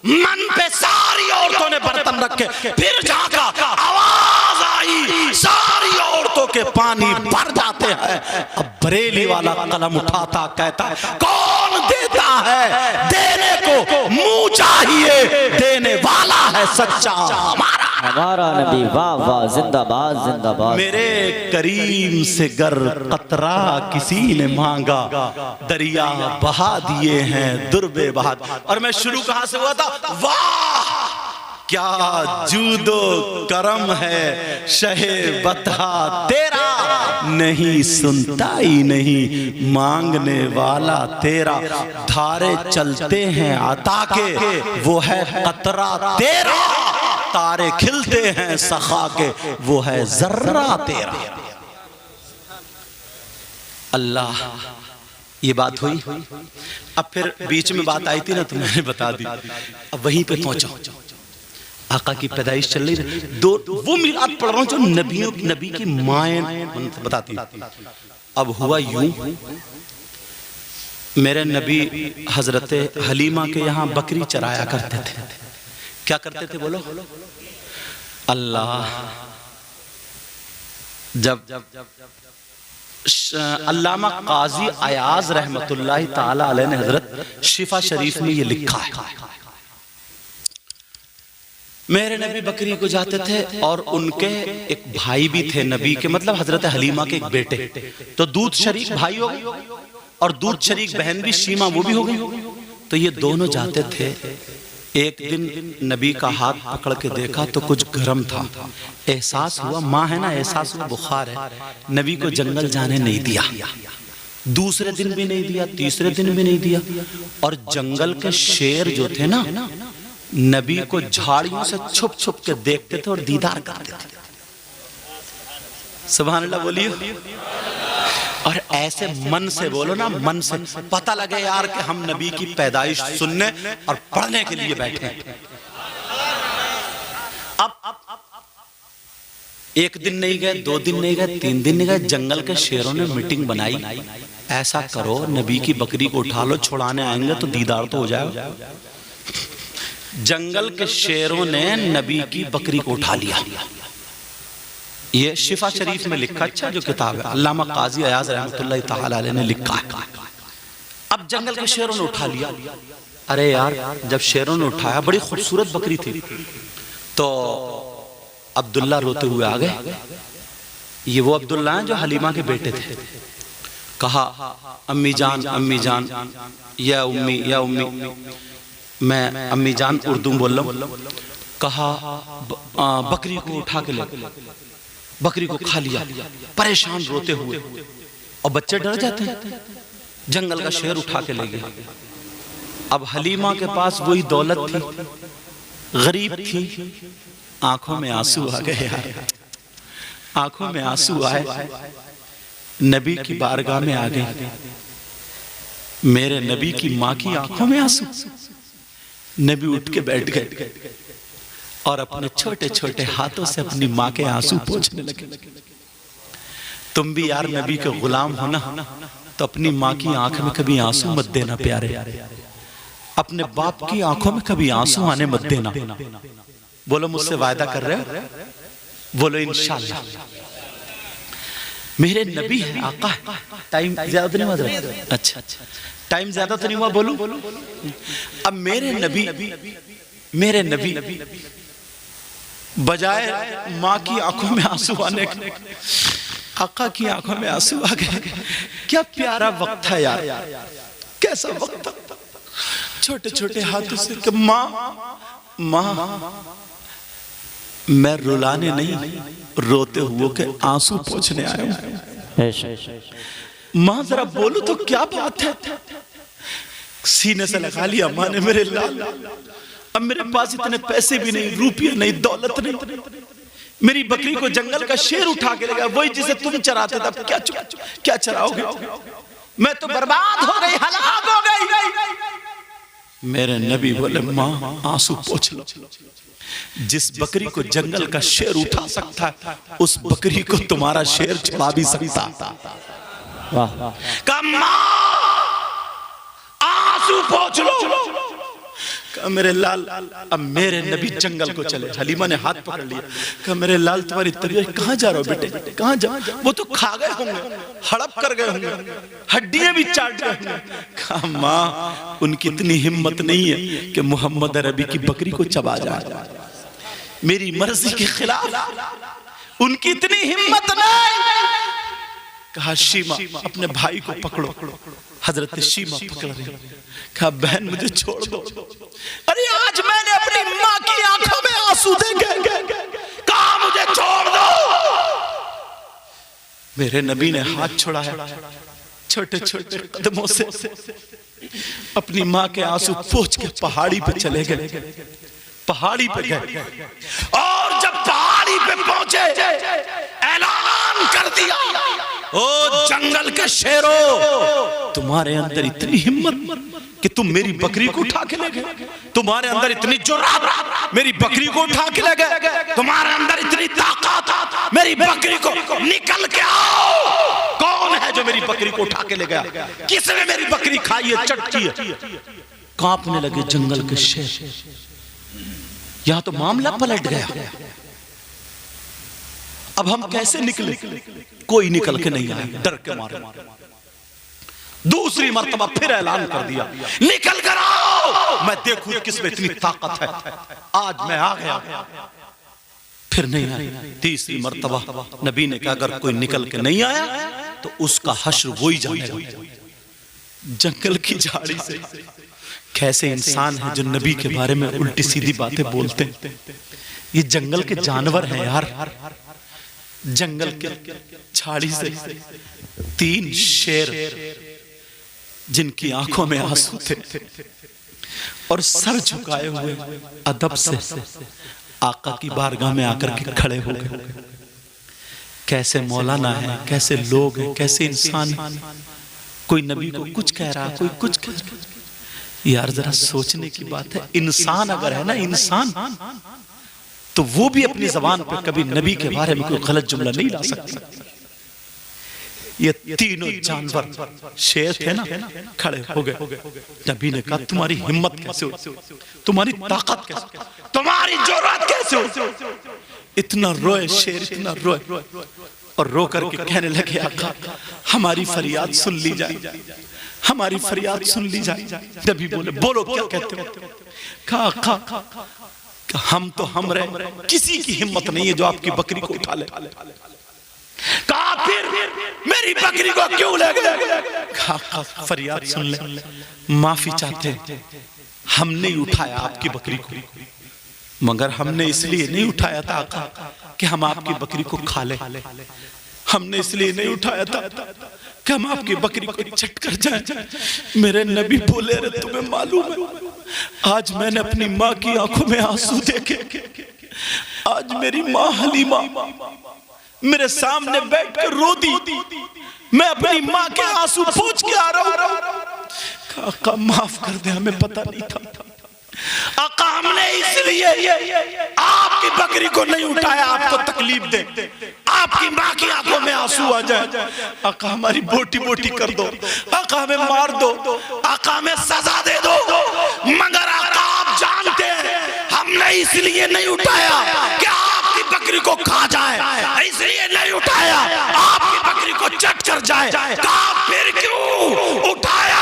मन पे सारी औरतों ने बर्तन रखे, फिर झांका, आवाज आई, सारी औरतों के पानी भर जाते हैं। अब बरेली वाला कलम उठाता कहता कौन देता है, देने को मुंह चाहिए, देने वाला है सच्चा हमारा नबी। वाह वाह, जिंदाबाद जिंदाबाद। मेरे करीम से गर कतरा किसी ने मांगा, दरिया बहा दिए हैं दुर्बे बहा। और मैं शुरू कहां से हुआ था? वाह क्या जूदो करम है शहे बता तेरा, नहीं सुनता ही नहीं मांगने वाला तेरा। धारे चलते हैं अता के, वो है कतरा तेरा। तारे खिलते हैं सखा के, वो है जर्रा तेरा। अल्लाह, ये बात हुई। अब फिर बीच में बात आई थी ना, तो मैंने बता दी। अब वहीं पे पहुंचो, आका की पैदाइश चल रही। दो वो मिलाद पढ़ रहा हूं जो नबी की माएं बताती। अब हुआ यूं, मेरे नबी हजरत हलीमा के यहाँ बकरी चराया करते थे। क्या करते थे बोलो? अल्लाह, जब अल्लामा काजी अयाज रहमतुल्लाह ताला अलैह ने हजरत शिफा शरीफ में ये लिखा है, मेरे नबी बकरी को जाते थे और उनके एक भाई भी थे नबी के, मतलब हजरत हलीमा के एक बेटे, तो दूध शरीक भाई हो गए और दूध शरीक बहन भी शीमा, वो भी हो गई। तो ये दोनों जाते थे। एक दिन नबी का हाथ पकड़ के देखा तो कुछ गर्म था, एहसास हुआ, माँ है ना, एहसास हुआ बुखार है। नबी को जंगल जाने नहीं दिया, दूसरे दिन भी नहीं दिया, तीसरे दिन भी नहीं दिया। और जंगल के शेर जो थे ना, नबी को झाड़ियों से छुप छुप के देखते थे और दीदार करते थे। सुभान अल्लाह बोलिए। और ऐसे मन से बोलो ना, मन से पता लगे यार कि हम नबी की पैदाइश सुनने और पढ़ने के लिए बैठे हैं। अब एक दिन नहीं गए, 2 दिन नहीं गए, 3 दिन नहीं गए, जंगल के शेरों ने मीटिंग बनाई, ऐसा करो नबी की बकरी को उठा लो, छुड़ाने आएंगे तो दीदार तो हो जाएगा। जंगल के शेरों ने नबी की बकरी को उठा लिया। ये शिफा शरीफ में लिखा, अच्छा जो किताब है, अल्लामा काजी अयाज रहमतुल्लाह ताला अलैह ने लिखा है। अब जंगल के शेरों ने उठा लिया। अरे यार, जब शेरों ने उठाया, बड़ी खूबसूरत बकरी थी, तो अब्दुल्ला रोते हुए आ गए। ये वो अब्दुल्ला हैं जो हलीमा के बेटे थे। कहा, अम्मी जान, अम्मी जान, या उम्मी, या उम्मी। मैं अम्मी जान उर्दू बोल रहा हूँ। कहा, बकरी को उठा के ले, बकरी को खा लिया, परेशान रोते हुए। और बच्चे डर जाते हैं, जंगल का शेर उठा के ले गया। अब हलीमा के पास वही दौलत थी, गरीब थी, आंखों में आंसू आ गए यार, आंखों में आंसू आए। नबी की बारगाह में आ गई, मेरे नबी की माँ की आंखों में आंसू। नबी उठ के बैठ गए और अपने छोटे छोटे हाथों से अपनी माँ के आंसू पोंछने लगे। तुम भी यार नबी के गुलाम हो ना, तो अपनी माँ की आंख में कभी आंसू मत देना प्यारे, अपने बाप की आंखों में कभी आंसू आने मत देना। बोलो मुझसे वायदा कर रहे हो? बोलो इंशाल्लाह। मेरे नबी है, आका है। टाइम ज्यादा नहीं हुआ? अच्छा, टाइम ज्यादा तो नहीं हुआ? बोलूं? अब मेरे नबी बजाय माँ की आंखों में आंसू आने के, आका की आंखों में आंसू आ गए। क्या प्यारा वक्त है यार, कैसा वक्त। छोटे छोटे हाथों से कि माँ, माँ, मैं रुलाने नहीं, रोते हुए के आंसू पोंछने आया हूं। माँ जरा बोलो तो क्या बात है? सीने से लगा लिया माँ ने, मेरे लाल, अब मेरे पास इतने पैसे भी नहीं, रुपये नहीं, दौलत नहीं, मेरी बकरी को जंगल का शेर उठा के ले गया, वही जिसे तुम चराते थे, क्या चराओगे? मैं तो बर्बाद हो गई, हलाक हो गई। मेरे नबी बोले, माँ आंसू पोंछ लो। जिस बकरी को जंगल का शेर उठा सकता है, उस बकरी को तुम्हारा शेर छुड़ा भी सकता। आंसू पोंछ लो। मेरे लाल, अब मेरे नबी जंगल को चले। हलीमा ने हाथ पकड़ लिया, कहा मेरे लाल तुम्हारी तबीयत, कहाँ जा रहे हो बेटे, कहाँ जा? वो तो खा गए होंगे, हड़प कर गए होंगे, हड्डियां भी चाट गए होंगे। कहा माँ, उनकी इतनी हिम्मत नहीं है कि मोहम्मद अरबी की बकरी को चबा जाए, मेरी मर्जी के खिलाफ उनकी इतनी हिम्मत नहीं। कहा शीमा, अपने भाई को पकड़ो। हजरत शीमा पकड़ रही, कहा बहन मुझे छोड़ दो। अरे आज मैंने अपनी माँ की आंखों में आंसू देखे, कहा मुझे छोड़ दो। मेरे नबी ने हाथ छुड़ाया, छोटे छोटे कदमों से अपनी माँ के आंसू पोंछ के पहाड़ी पे चले गए। पहाड़ी पे गए और जब पहाड़ी पे पहुंचे, ऐलान कर दिया, ओ जंगल के शेरों, तुम्हारे अंदर इतनी हिम्मत कि तुम मेरी बकरी को उठा के ले गए, तुम्हारे अंदर इतनी जुर्रत मेरी बकरी को उठा के ले गए, तुम्हारे अंदर इतनी ताकत मेरी बकरी को, निकल के आओ। कौन है जो मेरी बकरी को उठा के ले गया? किसने मेरी बकरी खाई है, चटकी है? कांपने लगे जंगल के शेर। यहां तो मामला पलट गया। अब हम कैसे निकले? कोई निकल के नहीं आया, डर के मारे। दूसरी मर्तबा फिर ऐलान कर दिया, निकल कर आओ, मैं देखूं किसमें इतनी ताकत है। आज मैं आ गया, फिर नहीं आया। तीसरी मर्तबा नबी ने कहा, अगर कोई निकल के नहीं आया तो उसका हश्र वो ही जाएगा। जंगल की झाड़ी से कैसे इंसान है जो नबी के बारे में उल्टी सीधी बातें बोलते हैं। ये जंगल के जानवर हैं यार। जंगल के झाड़ी से 3 शेर जिनकी आंखों में आंसू थे और सर झुकाए हुए अदब से आका की बारगाह में आकर के खड़े हो गए। कैसे मौलाना है, कैसे लोग हैं, कैसे इंसान है। कोई नबी को कुछ कह रहा, कोई कुछ कह रहा। यार जरा सोचने की बात है। इंसान अगर है ना, इंसान, तो वो भी अपनी जबान पे कभी नबी के बारे में कोई गलत जुमला नहीं ला सकता। ये तीनों जानवर शेर थे ना, खड़े हो गए। नबी ने कहा, तुम्हारी हिम्मत कैसे हो, तुम्हारी ताकत कैसे, तुम्हारी जुर्रत कैसे हो? इतना रोए शेर, इतना रोए और रो करके कहने लगे, आका हमारी फरियाद सुन ली जाए, हमारी फरियाद सुन ली जाए। नबी बोले, बोलो क्या कहते हो? कहा हम तो हम रहे, किसी की हिम्मत नहीं है जो आपकी बकरी को उठा ले। कहा फिर मेरी बकरी को क्यों ले गए? कहा फरियाद सुन ले, माफी चाहते हैं, हमने उठाया आपकी बकरी को, मगर हमने इसलिए नहीं उठाया था कि हम आपकी बकरी को खा ले। हमने इसलिए नहीं उठाया था कि हम आपकी बकरी को चट कर जाए। मेरे नबी बोले, अरे तुम्हें मालूम है, आज मैंने अपनी माँ की आंखों में आंसू देखे। आज मेरी माँ हलीमा मेरे सामने बैठकर रो दी। मैं अपनी माँ के आंसू पोंछ के आ रहा हूं। आका माफ कर दे, हमें पता नहीं था। आका हमने इसलिए आपकी बकरी को नहीं उठाया आपको तकलीफ दे, आपकी माँ की आंखों में आंसू आ जाए। आका हमारी बोटी बोटी कर दो, आका हमें मार दो, आका हमें सजा दे दो, मगर आका आप जानते हैं हमने इसलिए नहीं उठाया कि आपकी बकरी को खा जाए, इसलिए नहीं उठाया आपकी बकरी को चट कर जाए। कहा फिर क्यों उठाया?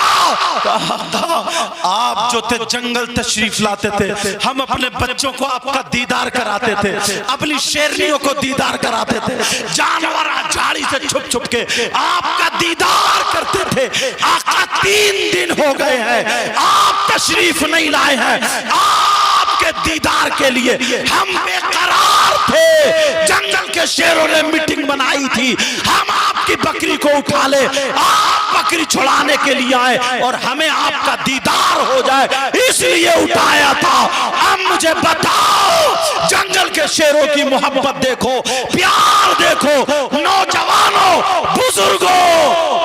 आप जो थे जंगल तशरीफ लाते थे, हम अपने बच्चों को आपका दीदार कराते थे, अपनी शेरनियों को दीदार कराते थे, जानवर झाड़ी से छुप छुप के आपका दीदार करते थे। आका 3 दिन हो गए हैं आप तशरीफ नहीं लाए हैं। आपके दीदार के लिए हम बेकरार थे। जंगल के शेरों ने मीटिंग बनाई थी, हम आपकी बकरी को उठा ले, आप बकरी छुड़ाने के लिए आए और हमें आपका दीदार हो जाए, इसलिए उठाया था। अब मुझे बताओ, जंगल के शेरों की मोहब्बत देखो, प्यार देखो, नौजवानों, बुजुर्गों,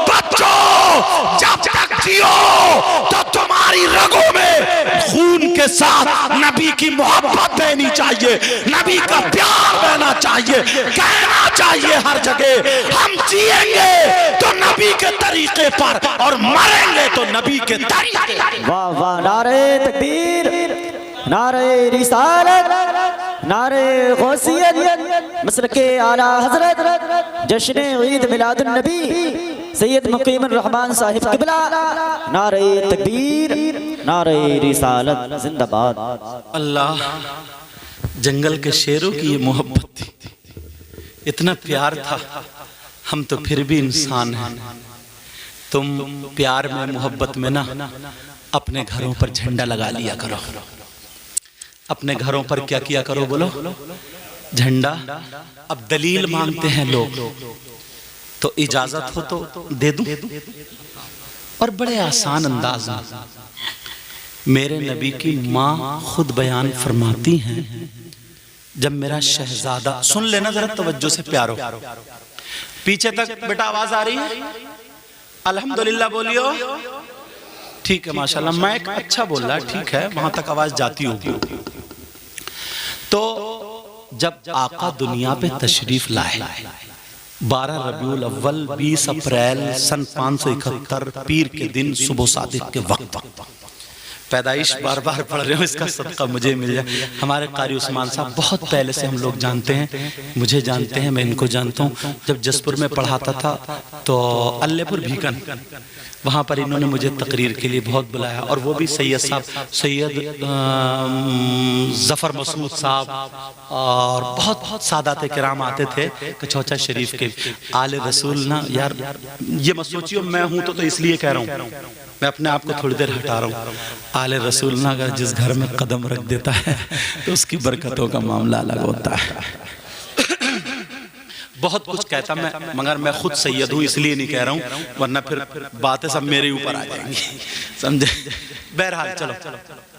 बच्चों, जब तक जियो तो तुम्हारी रगों में खून के साथ नबी की मोहब्बत बहनी चाहिए, नबी का प्यार बहना चाहिए, कहना चाहिए हर जगह, हम जिएंगे तो नबी के तरीके पर और मरेंगे तो नबी के तरीके। वाह वाह, नारे तकबीर, नारे रिसालत, नारे गौसियत, मसलके आला हजरत, जश्न ईद मिलादुन नबी सैयद मुकीमुर रहमान साहिब किबला। नारे तकबीर, नारे रिसालत, जिंदाबाद। अल्लाह, जंगल के शेरों की ये मोहब्बत थी, इतना प्यार था। हम तो फिर भी इंसान हैं। तुम प्यार में, मोहब्बत में ना अपने घरों पर झंडा लगा लिया करो। अपने घरों पर क्या किया करो, बोलो, झंडा। अब दलील मांगते हैं लोग, तो इजाजत हो तो दे दूं। और बड़े आसान अंदाज में मेरे नबी की माँ खुद बयान फरमाती हैं, जब मेरा शहजादा, सुन लेना जरा तवज्जो से प्यारो, पीछे तक बेटा आवाज आ रही है? अल्हम्दुलिल्लाह बोलियो। ठीक है माशाल्लाह, माइक अच्छा बोल रहा है, ठीक है, वहां तक आवाज जाती होगी। तो जब आका दुनिया पे तशरीफ लाए 12 रबीउल अव्वल 20 अप्रैल सन 571 पीर के दिन सुबह सादिक के वक्त, पैदाइश बार बार पढ़ रहे हो, इसका सदका मुझे मिल जाए। हमारे कारी उस्मान साहब बहुत पहले से हम लोग जानते हैं, मुझे जानते हैं, मैं इनको जानता हूँ। जब जसपुर में पढ़ाता था तो अल्लेपुर भीकन, वहाँ पर इन्होंने मुझे तकरीर के लिए बहुत बुलाया, और वो भी सैयद साहब, सैयद ज़फ़र मसूद साहब और बहुत बहुत सादात किराम आते थे कचौचा शरीफ के। आले रसूल ना यार, ये मत सोचियो मैं हूँ तो इसलिए कह रहा हूँ, मैं अपने आप को थोड़ी देर हटा रहा हूँ। आले रसूल ना अगर जिस घर में कदम रख देता है तो उसकी बरकतों का मामला अलग होता है। बहुत कुछ कहता मैं, मगर मैं खुद सैयद हूँ इसलिए नहीं कह रहा हूँ, वरना फिर बातें सब मेरे ऊपर आ जाएंगी, समझे। बहरहाल चलो,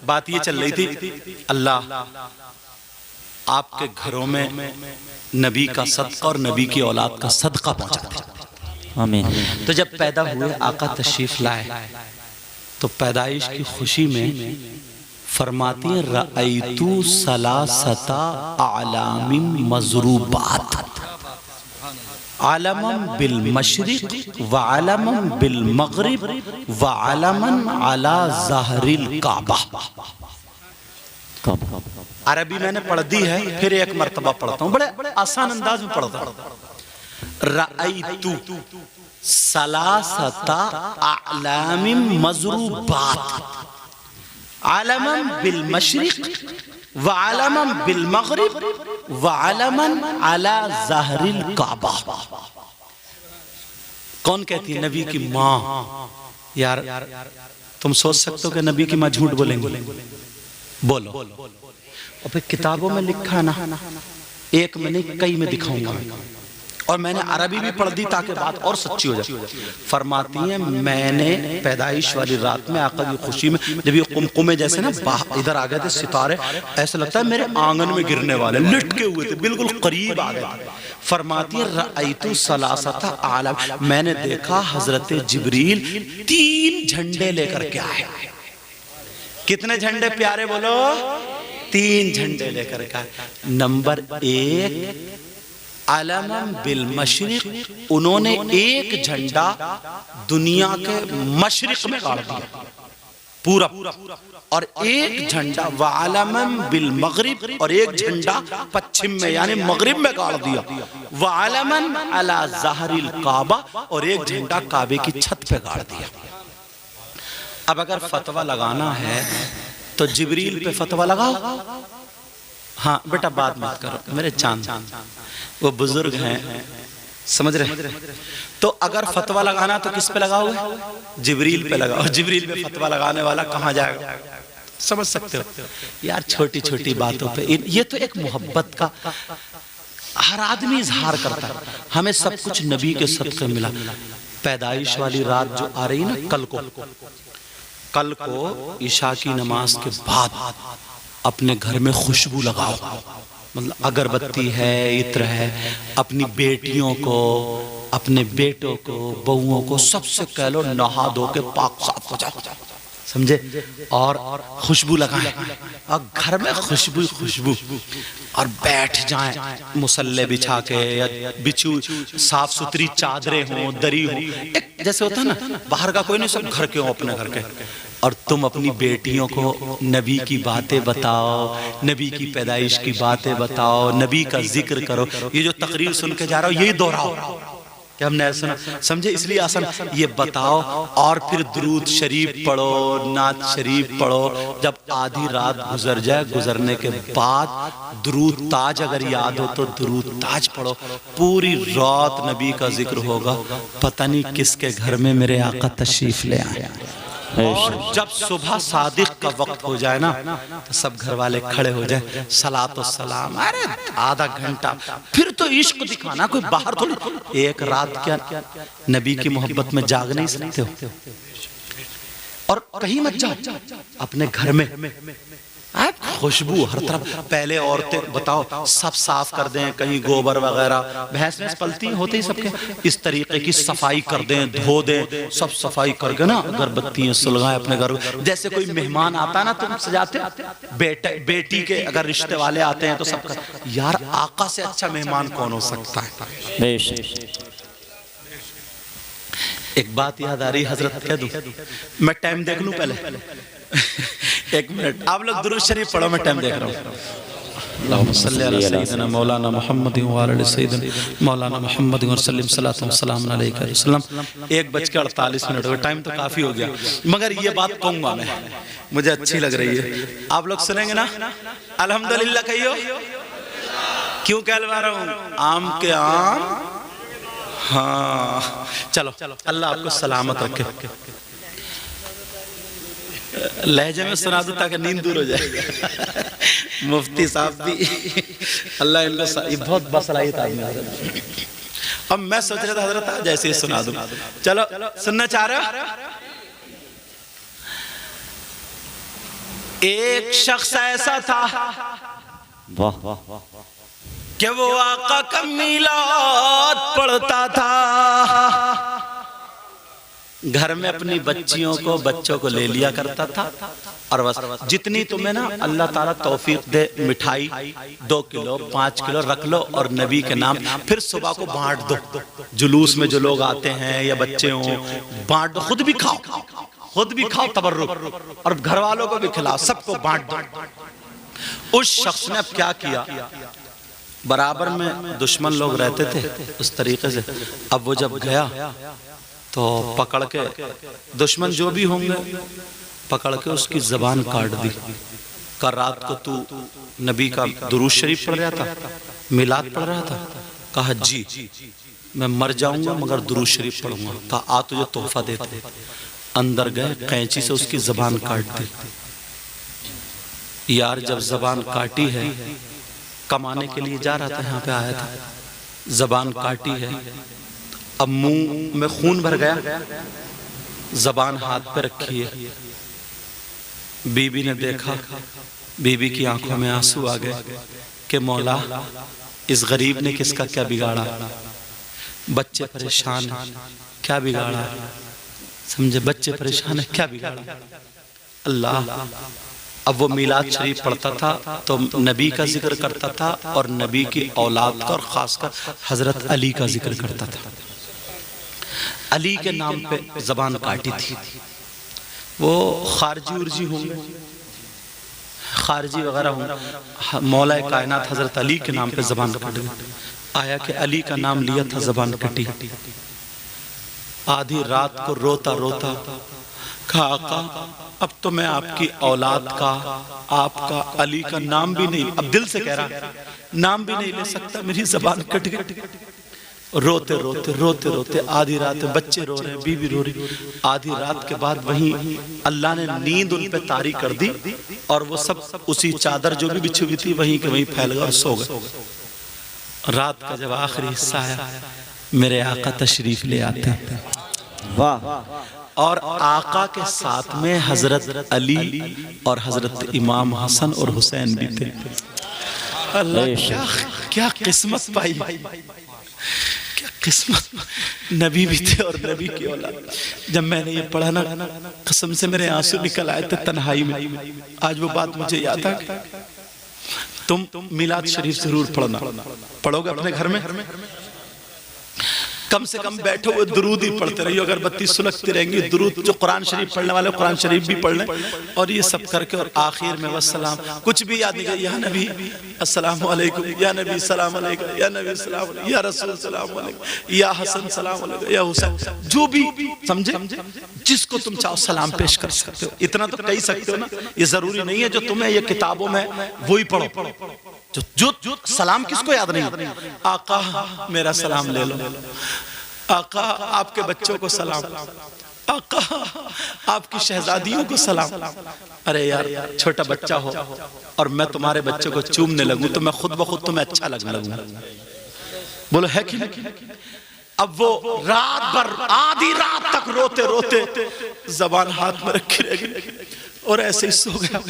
बात ये चल रही थी, अल्लाह आपके घरों में नबी का सदका और नबी की औलाद का सदका पहुँचा दे, आमीन। तो जब पैदा हुए आका तशरीफ लाए तो पैदाइश की खुशी में फरमाती है, रअयतु सलासता आलामिन मज़रूबात, आलमन बिल मशरिक व आलमन बिल मगरिब व आलमन अला ज़हरिल काबा। अरबी मैंने पढ़ दी है, फिर एक मर्तबा पढ़ता हूँ, बड़े आसान अंदाज में पढ़ता हूँ। रअयतु सलासता आलामिन मज़रूबात, आलमन बिल मशरिक व आलमन बिल मगरिब व आलमन अला ज़हरिल काबा। कौन कहती है? नबी की माँ। यार तुम सोच सकते हो कि नबी की माँ झूठ बोलेंगे? बोलो। और फिर किताबों में लिखा ना, एक में नहीं कई में दिखाऊंगा, और मैंने अरबी भी पढ़ दी ताकि बात और सच्ची हो जाए। फरमाती हैं, मैंने पैदाइश वाली रात में आका की खुशी में जब ये कुमकुमे जैसे ना इधर आ गए थे सितारे, ऐसा लगता है मेरे आंगन में गिरने वाले, लटके हुए थे, बिल्कुल करीब आ गए थे। फरमाती है, रअयतु सलासता आलम, मैंने देखा हजरत जिब्रील 3 झंडे लेकर के आए। कितने झंडे प्यारे बोलो? 3 झंडे लेकर के आए। नंबर 1 आलमन बिल मशरिक, उन्होंने एक झंडा दुनिया के मशरिक में गाड़ दिया पूरा, और एक झंडा व आलमन बिल मगरिब, और एक झंडा पश्चिम में यानी मगरिब में गाड़ दिया, व आलमन अला ज़हरिल काबा, और एक झंडा काबे की छत पे गाड़ दिया। अब अगर फतवा लगाना है तो जिब्रील पे फतवा लगाओ। हाँ बेटा बात मत करो मेरे चांद, वो बुजुर्ग हैं, समझ रहे? तो अगर फतवा लगाना तो किस पे लगाओगे? जिब्रील पे लगाओ। जिब्रील पे फतवा लगाने वाला कहाँ जाएगा? समझ सकते हो यार, छोटी छोटी बातों पे ये तो एक मोहब्बत का हर आदमी इजहार करता है। हमें सब कुछ नबी के सदक़े मिला। पैदाइश वाली रात जो आ रही ना कल को ईशा की नमाज के बाद अपने घर में खुशबू लगाओ, मतलब अगरबत्ती है, इत्र है, अपनी बेटियों को, अपने बेटों को, बहुओं को सबसे कह लो नहा धो के पाक साफ हो जाओ, समझे, और खुशबू लगाएं, और घर में खुशबू और बैठ जाएं मुसल्ले बिछा के, या बिछू साफ सुथरी चादरें हों, दरी हो, एक जैसे होता है ना, बाहर का कोई नहीं, सब घर के हो, अपने घर के। और तुम अपनी बेटियों को नबी की बातें बताओ, नबी की पैदाइश की बातें बताओ, नबी का जिक्र करो। ये जो तकरीर सुन के जा रहा हो यही दोहराओ कि हमने ऐसा सुना, समझे, इसलिए आसान ये बताओ। और फिर दुरूद शरीफ पढ़ो, नात शरीफ पढ़ो। जब आधी रात गुजर जाए, गुजरने के बाद दुरूद ताज अगर याद हो तो दुरूद ताज पढ़ो। पूरी रात नबी का जिक्र होगा, पता नहीं किसके घर में मेरे आका तशरीफ ले आए। और जब सुबह सादिक का वक्त हो जाए ना, तो सब घर वाले खड़े हो जाए, सलात व सलाम, अरे आधा घंटा, फिर तो इश्क दिखाना, कोई बाहर थोड़ी। एक रात क्या नबी की मोहब्बत में जाग नहीं सकते हो? और कहीं मत जाओ, अपने घर में खुशबू हर तरफ। पहले औरतें बताओ सब साफ कर दें, कहीं गोबर वगैरह, भैंस भैंस पलती होते ही सबके, इस तरीके की सफाई कर दें, धो दें, सब सफाई करके ना अगरबत्तियां सुलगाएं अपने घर। जैसे कोई मेहमान आता है ना तुम सजाते, बेटी के अगर रिश्ते वाले आते हैं तो सब, यार आका से अच्छा मेहमान कौन हो सकता है। एक बात याद आ रही, हजरत कह दूं, मैं टाइम देख लूं पहले। एक मिनट, आप लोग दुरूद शरीफ पढ़ो, मैं टाइम देख रहा हूँ। अल्लाहुम्मा सल्ली अला सय्यिदना मौलाना मुहम्मद व अला सय्यिदना मौलाना मुहम्मद व सल्लम सलातु व सलाम अलैका वसल्लम। 1:48 हो, टाइम तो काफी हो गया, मगर ये बात कहूंगा मैं, मुझे अच्छी लग रही है। आप लोग सुनेंगे ना? अल्हम्दुलिल्लाह कहियो। क्यों कहलवा रहा हूँ? आम के आम। हाँ चलो, अल्लाह आपको सलामत रखे। लहजे में सुना दो ताकि नींद दूर हो जाए। मुफ्ती साहब भी, अल्लाह इनको, ये बहुत बसलाहियत आदमी है। अब मैं सोच रहा था हजरत आज जैसे सुना दूं। चलो सुनना चाह रहे हो? एक शख्स ऐसा था कि वो आका का मीलाद पढ़ता था, घर में अपनी बच्चों को ले लिया करता था, और बस जितनी तुम्हें ना अल्लाह ताला तौफीक दे, मिठाई 2 किलो 5 किलो रख लो और नबी के नाम, फिर सुबह को बांट दो। जुलूस में जो लोग आते हैं या बच्चे हों, बांट दो, खुद भी खाओ तबर्रुक, और घर वालों को भी खिलाओ, सबको बांट दो। उस शख्स ने अब क्या किया, बराबर में दुश्मन लोग रहते थे उस तरीके से, अब वो जब गया तो पकड़ के, दुश्मन जो भी होंगे पकड़ के उसकी जबान काट दी। कल रात को तू नबी का दुरूद शरीफ पढ़ रहा था, मिलाद पढ़ रहा था? कहा जी, मैं मर जाऊंगा मगर दुरूद शरीफ पढ़ूंगा। कहा आ तुझे तोहफा देते। अंदर गए, कैंची से उसकी जबान काट दी। यार जब जबान काटी है, कमाने के लिए जा रहा था, यहाँ पे आया था, जबान काटी है, अब मुंह में खून भर गया, जबान हाथ पे रखी है। बीबी ने देखा, बीबी की आंखों में आंसू आ गए कि मौला इस गरीब ने किसका क्या बिगाड़ा, बच्चे परेशान है, क्या बिगाड़ा, समझे, बच्चे परेशान है, क्या बिगाड़ा। अल्लाह, अब वो मिलाद शरीफ पढ़ता था तो नबी का जिक्र करता था और नबी की औलाद का और खासकर हजरत अली का जिक्र करता था। अली के नाम पे जबान काटी थी। वो खारजी उर्जी होंगे, खारजी वगैरह होंगे, मौला कायनात हजरत अली के नाम पे जबान कट गई। आया कि अली का नाम लिया था, जबान कटी। आधी रात को रोता रोता कहा आका अब तो मैं आपकी औलाद का, आपका अली का नाम भी नहीं, अब दिल से कह रहा नाम भी नहीं ले सकता, मेरी जबान कट गई। रोते रोते रोते रोते आधी रात, बच्चे रो रहे, बीवी रो रही। आधी रात के बाद वहीं अल्लाह ने नींद उन पे तारी कर दी और वो सब उसी चादर जो भी बिछी हुई थी वहीं के वहीं फैल गए और सो गए। रात का जब आखिरी हिस्सा आया, मेरे आका तशरीफ ले आते हैं, वाह, और आका के साथ में हजरत अली और हजरत इमाम हसन और हुसैन भी थे। अल्लाह क्या किस्मत पाई, क्या किस्मत, नबी भी थे और नबी की औलाद। जब मैंने ये पढ़ा ना, कसम से मेरे आंसू निकल आए थे तन्हाई में। आज वो बात मुझे याद आ गई। तुम मिलाद शरीफ जरूर पढ़ना, पढ़ोगे अपने घर में, कम से कम बैठो वो दुरूद ही पढ़ते रहिए, अगरबत्ती सुलगती रहेंगी, दुरूद जो कुरान शरीफ पढ़ने वाले कुरान शरीफ भी पढ़ लें, और ये सब करके और आखिर में वस्सलाम, कुछ भी याद नहीं, या नबी अस्सलाम वालेकुम, या नबी सलाम अलैकुम, या नबी सलाम अलैकुम, या रसूल सलाम अलैकुम, या हसन सलाम अलैकुम, या हुसैन, जो भी समझे, जिसको तुम चाहो सलाम पेश कर सकते हो। इतना तो कह सकते हो ना, ये जरूरी नहीं है जो तुम्हें ये किताबों में वही पढ़ो। जो सलाम किसको याद नहीं, आका मेरा सलाम ले लो, आका आपके बच्चों को सलाम, आका आपकी शहजादियों को सलाम। अरे यार छोटा बच्चा हो और मैं तुम्हारे बच्चे को चूमने लगूं तो मैं खुद ब खुद तुम्हें अच्छा लगने लगूंगा, बोलो है कि नहीं? अब वो रात भर आधी रात तक रोते रोते जबान हाथ में रखी रहेगी, और ऐसे ही सो गया।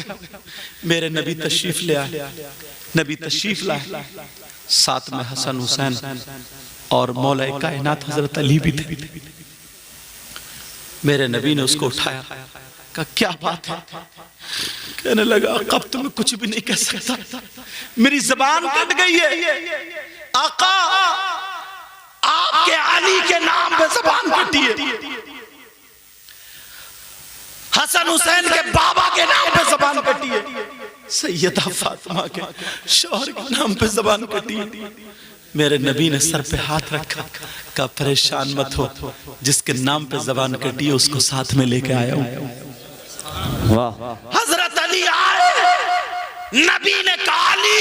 मेरे नबी तशरीफ ले आए, नबी तशरीफ लाए, साथ में हसन हुसैन और मौला कायनात हजरत अली भी थे। मेरे नबी ने उसको उठाया, कहा क्या बात है? कहने लगा अब तो मैं कुछ भी नहीं कह सकता, मेरी जबान कट गई है। आका आपके अली के नाम पे जबान कटी है, हसन हुसैन के बाबा के नाम पे जबान कटी है, सैयदा फातिमा के शौहर के नाम पे जबान कटी है। मेरे नबी ने सर पे हाथ रखा, कहा परेशान मत हो, जिसके नाम पे जबान कटी है उसको साथ में लेके आया हूं। वाह। हजरत अली आए, नबी ने कहा अली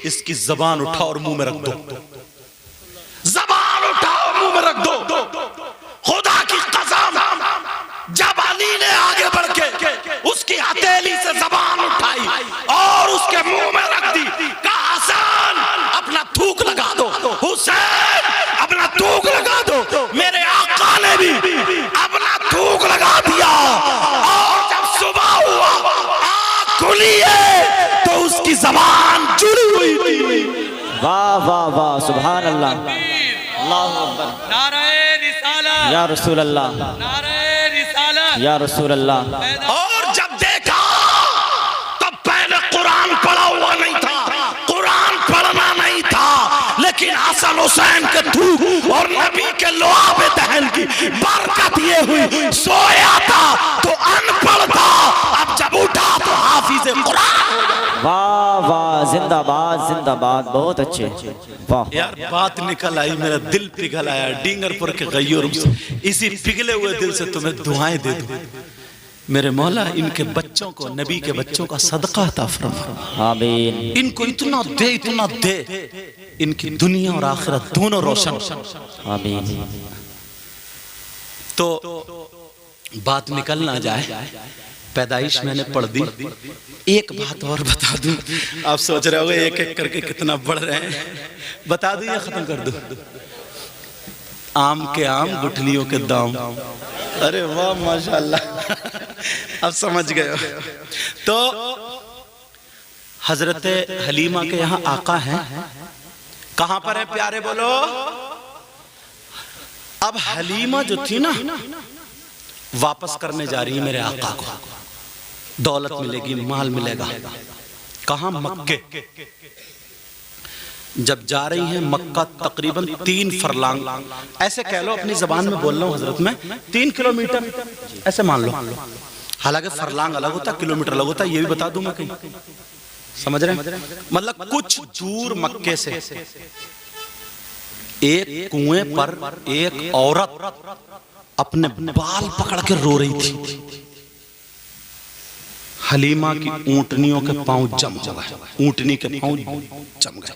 इसकी जबान उठाओ और मुंह में रख दो, जबान उठाओ मुंह में रख दो। खुदा की कसम, जब अली ने आगे बढ़ के उसकी हथेली से जबान उठाई और उसके मुंह में रख दी, कहा हसन अपना थूक लगा दो, हुसैन अपना थूक लगा दो। मेरे आका ने भी अपना थूक लगा दिया और जब सुबह हुआ आँख खुली है तो उसकी जबान जुड़ी हुई थी। वाह वाह वाह, सुभान अल्लाह, अल्लाहु अकबर, नारे रिसालत या रसूल अल्लाह, नारे रिसालत या रसूल अल्लाह। और जब देखा तब पहले कुरान पढ़ा हुआ नहीं था, कुरान पढ़ना नहीं था, लेकिन हसन हुसैन के थूक और नबी के लुआब दहन की बरकत ये हुई, सोया था तो अनपढ़ था, अब जब उठा तो हाफिज कुरान। वाह वाह, जिंदाबाद जिंदाबाद, बहुत अच्छे। वाह यार बात निकल आई, मेरा दिल पिघल आया डींगरपुर के गय्यूर से। इसी पिघले हुए दिल से तुम्हें दुआएं दे दूं। मेरे मौला इनके बच्चों को, नबी के बच्चों का सदका अता फरमा, आमीन। इनको इतना दे, इतना दे, इनकी दुनिया और आखिरत दोनों रोशन। आमीन। तो बात निकल ना जाए, पैदाइश मैंने पढ़ दी। एक बात और बता दूं, आप सोच रहे होंगे एक एक करके कितना बढ़ रहे हैं, बता दूं या खत्म कर दूं? आम के आम, गुठलियों के दाम। अरे वाह माशाल्लाह, अब समझ गए। तो हजरत हलीमा के यहाँ आका हैं, कहां पर है प्यारे बोलो? अब हलीमा जो थी ना, वापस करने जा रही है मेरे आका को, दौलत मिलेगी, माल मिलेगा। कहां? मक्के। जब जा रही है मक्का तकरीबन 3 फरलांग, ऐसे कह लो, अपनी जबान में बोल रहा हूं हजरत में, 3 किलोमीटर ऐसे मान लो। हालांकि फरलांग अलग होता, किलोमीटर अलग होता, ये भी बता दूं मैं कहीं, समझ रहे हैं? मतलब कुछ दूर मक्के से एक कुएं पर एक औरत अपने बाल पकड़ के रो रही थी। हलीमा की ऊंटनियों के पांव जम गए, ऊंटनी के पांव जम गए।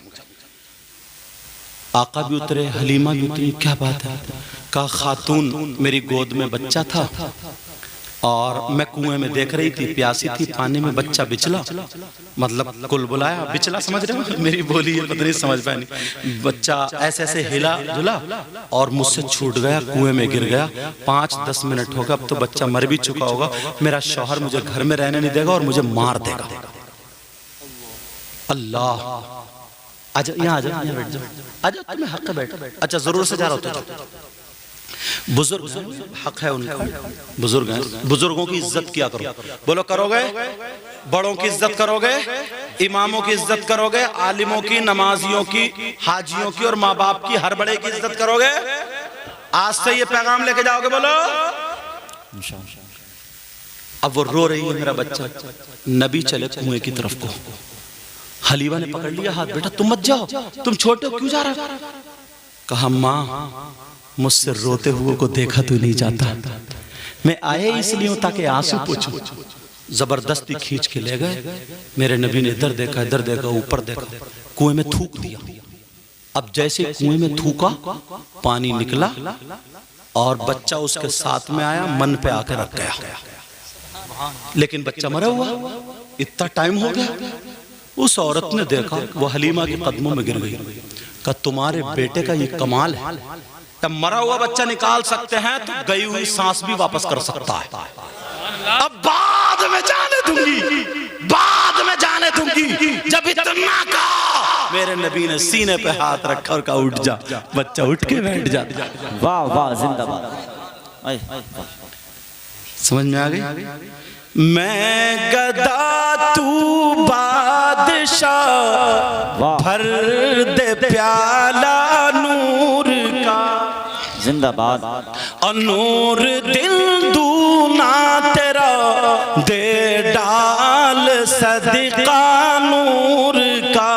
आका भी उतरे, हलीमा भी उतरी। क्या बात है? कहा खातून मेरी गोद में बच्चा था और मैं कुएं में देख रही थी, प्यासी थी, पानी में बच्चा बिचला, मतलब कुल बुलाया, बिचला समझ रहे हो? मेरी बोली है, पता नहीं समझ पाए नहीं। बच्चा ऐसे ऐसे हिला जुला और मुझसे छूट गया, कुएं में गिर गया। 5-10 मिनट होगा, अब तो बच्चा मर भी चुका होगा। मेरा शौहर मुझे घर में रहने नहीं देगा और मुझे मार देगा। अल्लाह, आजा यहाँ, आजा यहाँ बैठ जाओ, आजा, तुम्हें हक है बैठ। अच्छा जरूर से जा रहा हो, बुजुर्ग हक है उनका, बुजुर्ग हैं, बुजुर्गों की इज्जत किया करो। बोलो करोगे? बड़ों की इज्जत करोगे, इमामों की इज्जत करोगे, आलिमों की, नमाजियों की, हाजियों की और माँ बाप की, हर बड़े की इज्जत करोगे। आज से ये पैगाम लेके जाओगे, बोलो। अब वो रो रही है, मेरा बच्चा। नबी चले कुएं की तरफ को, हलीमा ने पकड़ लिया हाथ, बेटा तुम मत जाओ, तुम छोटे हो, क्यों जा रहे हो? कहा माँ मुझसे रोते हुए को देखा तो नहीं जाता, मैं आए इसलिए हूं ताकि आंसू पूछूं। जबरदस्ती खींच के ले गए। मेरे नबी ने इधर देखा, इधर देखा, ऊपर देखा, कुएं में थूक दिया। अब जैसे कुएं में थूका, पानी निकला और बच्चा उसके साथ में आया, मन पे आकर रख गया, लेकिन बच्चा मरा हुआ। इतना टाइम हो गया। उस औरत ने देखा, वो हलीमा के कदमों में गिर गई। कहा तुम्हारे बेटे का ये कमाल है, तब मरा हुआ बच्चा निकाल सकते हैं तो गई हुई सांस भी वापस कर सकता है। अब बाद दूंगी, बाद में जाने दूंगी। जब इतना कहा मेरे नबी ने सीने पे हाथ रखा और कहा उठ जा। बच्चा उठ के बैठ जा। वाह वाह जिंदाबाद। समझ में आ गई? मैं गदा तू बादशाह, वाह भर दे प्याला नूर का, जिंदाबाद। और नूर दिल दूना तेरा दे डाल सदका नूर का।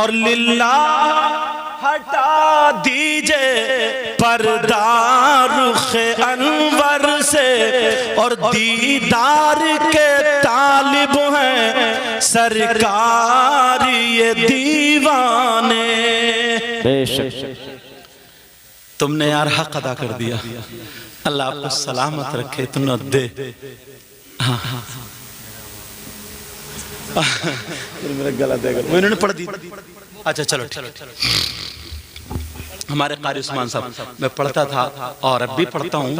और लिल्ला हटा दीजिए पर्दा रुखे अनवर से, और दीदार के तालिब हैं सरकार ये दीवाने। बेशक तुमने यार हक अदा कर दिया। अल्लाह आपको सलामत रखे। तुमने दे हाँ हाँ मेरा गला देगा वो इन्होंने पढ़ दी। अच्छा चलो ठीक। हमारे कारी उस्मान साहब, मैं पढ़ता था और अब भी पढ़ता हूँ,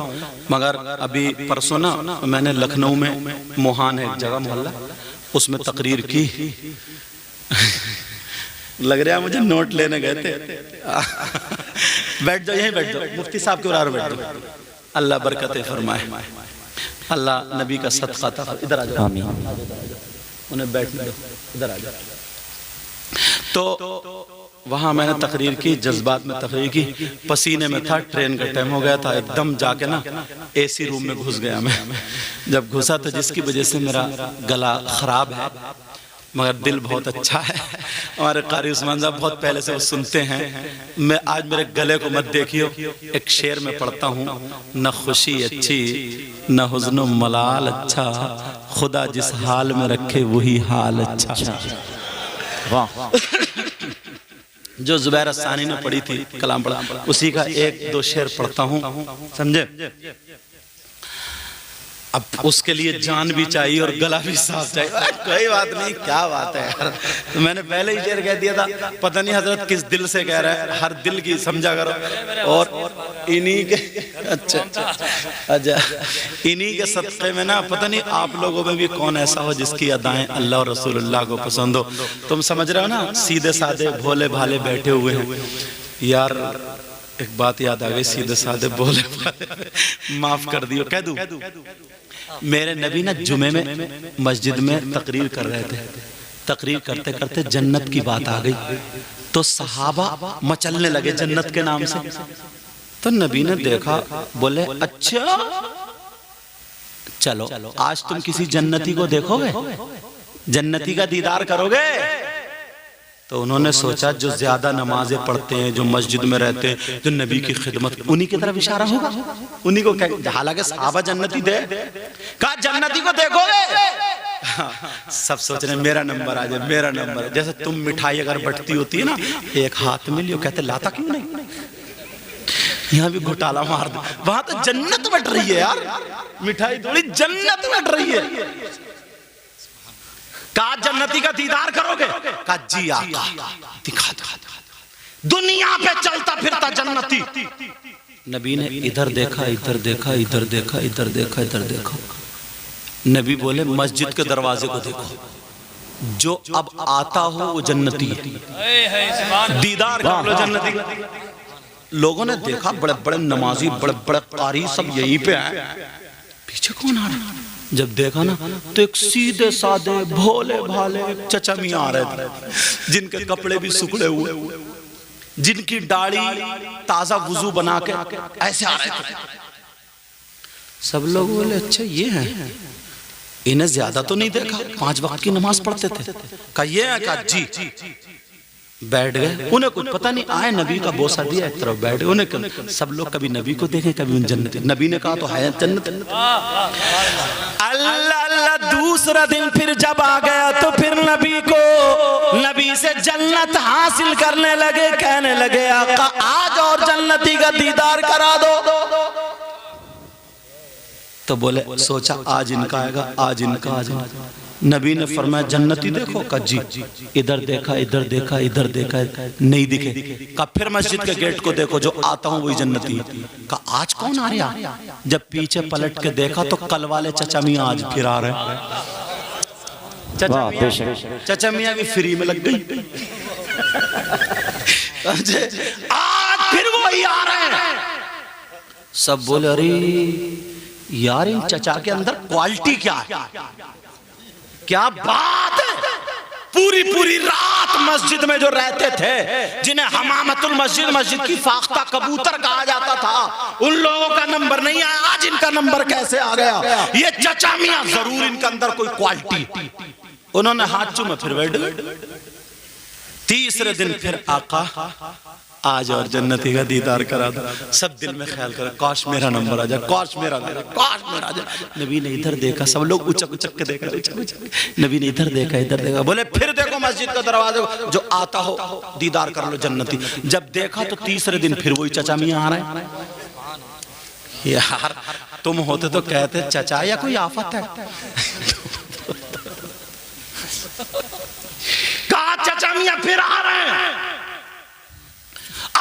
मगर अभी परसों ना मैंने लखनऊ में मोहान है एक जगह मोहल्ला, उसमें तकरीर की। लग रहा है मुझे नोट लेने गए थे। बैठ जाओ, यहीं बैठ जाओ, मुफ्ती साहब के उरार बैठ जाओ। अल्लाह बरकतें फरमाए, अल्लाह नबी का सदका था। इधर आ जाओ, उन्हें बैठने दो, इधर आ जाओ। तो वहाँ मैंने तकरीर की, जज्बात में तकरीर की, पसीने में था, ट्रेन का टाइम हो गया था, एकदम जाके ना एसी रूम में घुस गया मैं। जब घुसा तो जिसकी वजह से मेरा गला खराब है मगर दिल बहुत अच्छा है। हमारे कारी उस्मान साहब बहुत पहले से वो सुनते हैं। मैं आज मेरे गले को मत देखियो, एक शेर में पढ़ता हूँ, न खुशी अच्छी न हुज़्न मलाल अच्छा, खुदा जिस हाल में रखे वही हाल अच्छा। वाह जो जुबैर अस्सानी ने पढ़ी थी, कलाम पढ़ा, उसी का एक दो शेर पढ़ता हूँ, समझे? अब उसके लिए जान भी चाहिए और गला भी साफ चाहिए। कोई बात नहीं, क्या बात है यार। तो मैंने पहले ही शेर कह दिया था, पता नहीं हजरत किस दिल से कह रहा है, हर दिल की समझा करो। और इन्हीं के अच्छा इन्हीं के सदक़े में ना, पता नहीं आप लोगों में भी कौन ऐसा हो जिसकी अदाएं अल्लाह और रसूलुल्लाह को पसंद हो। तुम समझ रहे हो ना, सीधे साधे भोले भाले बैठे हुए हैं यार। एक बात याद आ गई, सीधे साधे भोले भाले, माफ कर दियो, कह दूं। मेरे नबी ना जुमे में मस्जिद में तकरीर कर रहे थे, तकरीर करते करते जन्नत की बात आ गई, तो सहाबा मचलने लगे जन्नत के नाम से। तो नबी ने देखा, बोले अच्छा चलो आज तुम किसी जन्नती को देखोगे, जन्नती का दीदार करोगे। तो उन्होंने सोचा जो ज्यादा नमाजें पढ़ते हैं, जो मस्जिद में रहते हैं, जो नबी की खिदमत, उन्हीं की तरफ इशारा होगा, उन्हीं को। हालांकि सहाबा जन्नती थे, कहा जन्नती को देखोगे। सब सोच रहे मेरा नंबर आ जाए, मेरा नंबर। जैसे तुम मिठाई अगर बंटती होती है ना, एक हाथ में लियो, कहते लाता क्यों नहीं, यहाँ भी घोटाला मार दो। वहां तो जन्नत बट रही है यार, मिठाई थोड़ी जन्नत बट रही है। कहा जन्नती का दीदार करोगे, कहा जी आका दिखा दो। दुनिया पे चलता फिरता जन्नती। नबी ने इधर देखा, इधर देखा, इधर देखा, इधर देखा, इधर देखा। नबी बोले मस्जिद के दरवाजे को देखो, जो अब आता हो वो जन्नती है, दीदार कर लो जन्नती। लोगों ने देखा, बड़े बड़े नमाजी, बड़े बड़े कारी सब यहीं पे आए, पीछे कौन आ रहा है? जब देखा ना तो एक सीधे साधे भोले भाले चचा मियां आ रहे थे, जिनके कपड़े भी सुखड़े हुए, जिनकी दाढ़ी ताजा वुजू बना के ऐसे आ रहे थे। सब लोग बोले अच्छा ये है, इन्हें ज्यादा तो नहीं देखा, 5 वक्त की नमाज पढ़ते थे। कहा ये है, कहा जी। बैठ गए, उन्हें कुछ पता नहीं, आए नबी का बोसा दिया, एक तरफ बैठ गए। उन्हें सब लोग कभी नबी को देखें, कभी उन जन्नत। नबी ने कहा तो है जन्नत। अल्लाह अल्लाह, दूसरा दिन फिर जब आ गया तो फिर नबी को, नबी से जन्नत हासिल करने लगे, कहने लगे आका आज और जन्नती का दीदार करा दो। तो तो बोले सोचा आज इनका आएगा, आज इनका, आज इनका। नबी ने फरमाया जन्नती देखो का जी, इधर देखा, इधर देखा, इधर देखा, नहीं दिखे। का फिर मस्जिद के गेट को देखो, जो आता हूँ वही जन्नती। का आज कौन आ रहा? जब पीछे पलट के देखा तो कल वाले चचा मियाँ आज फिर आ रहे हैं। चचा मियाँ भी फ्री में लग गई। आज फिर वही आ रहे हैं। सब बोले अरे यार इन चचा के अंदर क्वालिटी क्या है, क्या बात है। पूरी पूरी रात मस्जिद में जो रहते थे, जिन्हें हमामतुल मस्जिद, मस्जिद की फाख्ता कबूतर कहा जाता था, उन लोगों का नंबर नहीं आया। आज इनका नंबर कैसे आ गया? ये चचा मियां जरूर इनके अंदर कोई क्वालिटी। उन्होंने हाथ चूमे फिर बैठ गए। तीसरे दिन फिर आका आज और जन्नती का दीदार करा दो। सब दिल में ख्याल करा काश मेरा नंबर आ जाए, काश मेरा, काश मेरा आ जाए। नबी ने इधर देखा, सब लोग उचक उचक के देखा, नबी ने इधर देखा, इधर देखा। बोले फिर देखो मस्जिद का दरवाजा, जो आता हो दीदार कर लो जन्नती। जब देखा तो तीसरे दिन फिर वही चचा मियां आ रहे हैं। यार तुम होते तो कहते चचा या कोई आफत है। कहा चचा मियां फिर आ रहे हैं।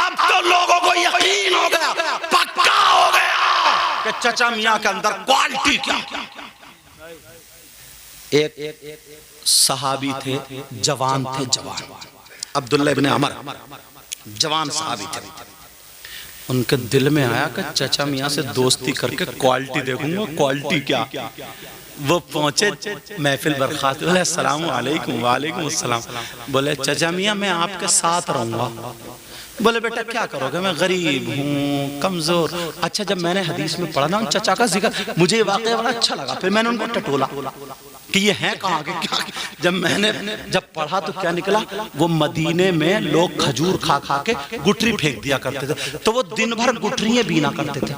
अब तो लोगों को यकीन हो गया, पक्का हो गया कि चचा मियां के अंदर क्वालिटी क्या। एक सहाबी थे, जवान थे, जवान अब्दुल्ला इब्ने अमर, जवान सहाबी थे। उनके दिल में आया कि चचा मियां से दोस्ती करके क्वालिटी देखूंगा, क्वालिटी क्या। वो पहुंचे महफिल बरखास्त, बोले अस्सलाम वालेकुम। वालेकुम अस्सलाम। बोले चचा मियां मैं आपके साथ रहूंगा। बोले बेटा क्या करोगे? मैं गरीब हूँ, कमजोर। अच्छा जब मैंने हदीस में पढ़ा ना उन चचा का जिक्र, मुझे ये वाकया बड़ा अच्छा लगा। फिर मैंने उनको टटोला कि ये हैं कहाँ के, क्या। जब मैंने पढ़ा तो क्या निकला, वो मदीने में लोग खजूर खा खा के गुठरी फेंक दिया करते थे। तो वो दिन भर गुठरियाँ बीना करते थे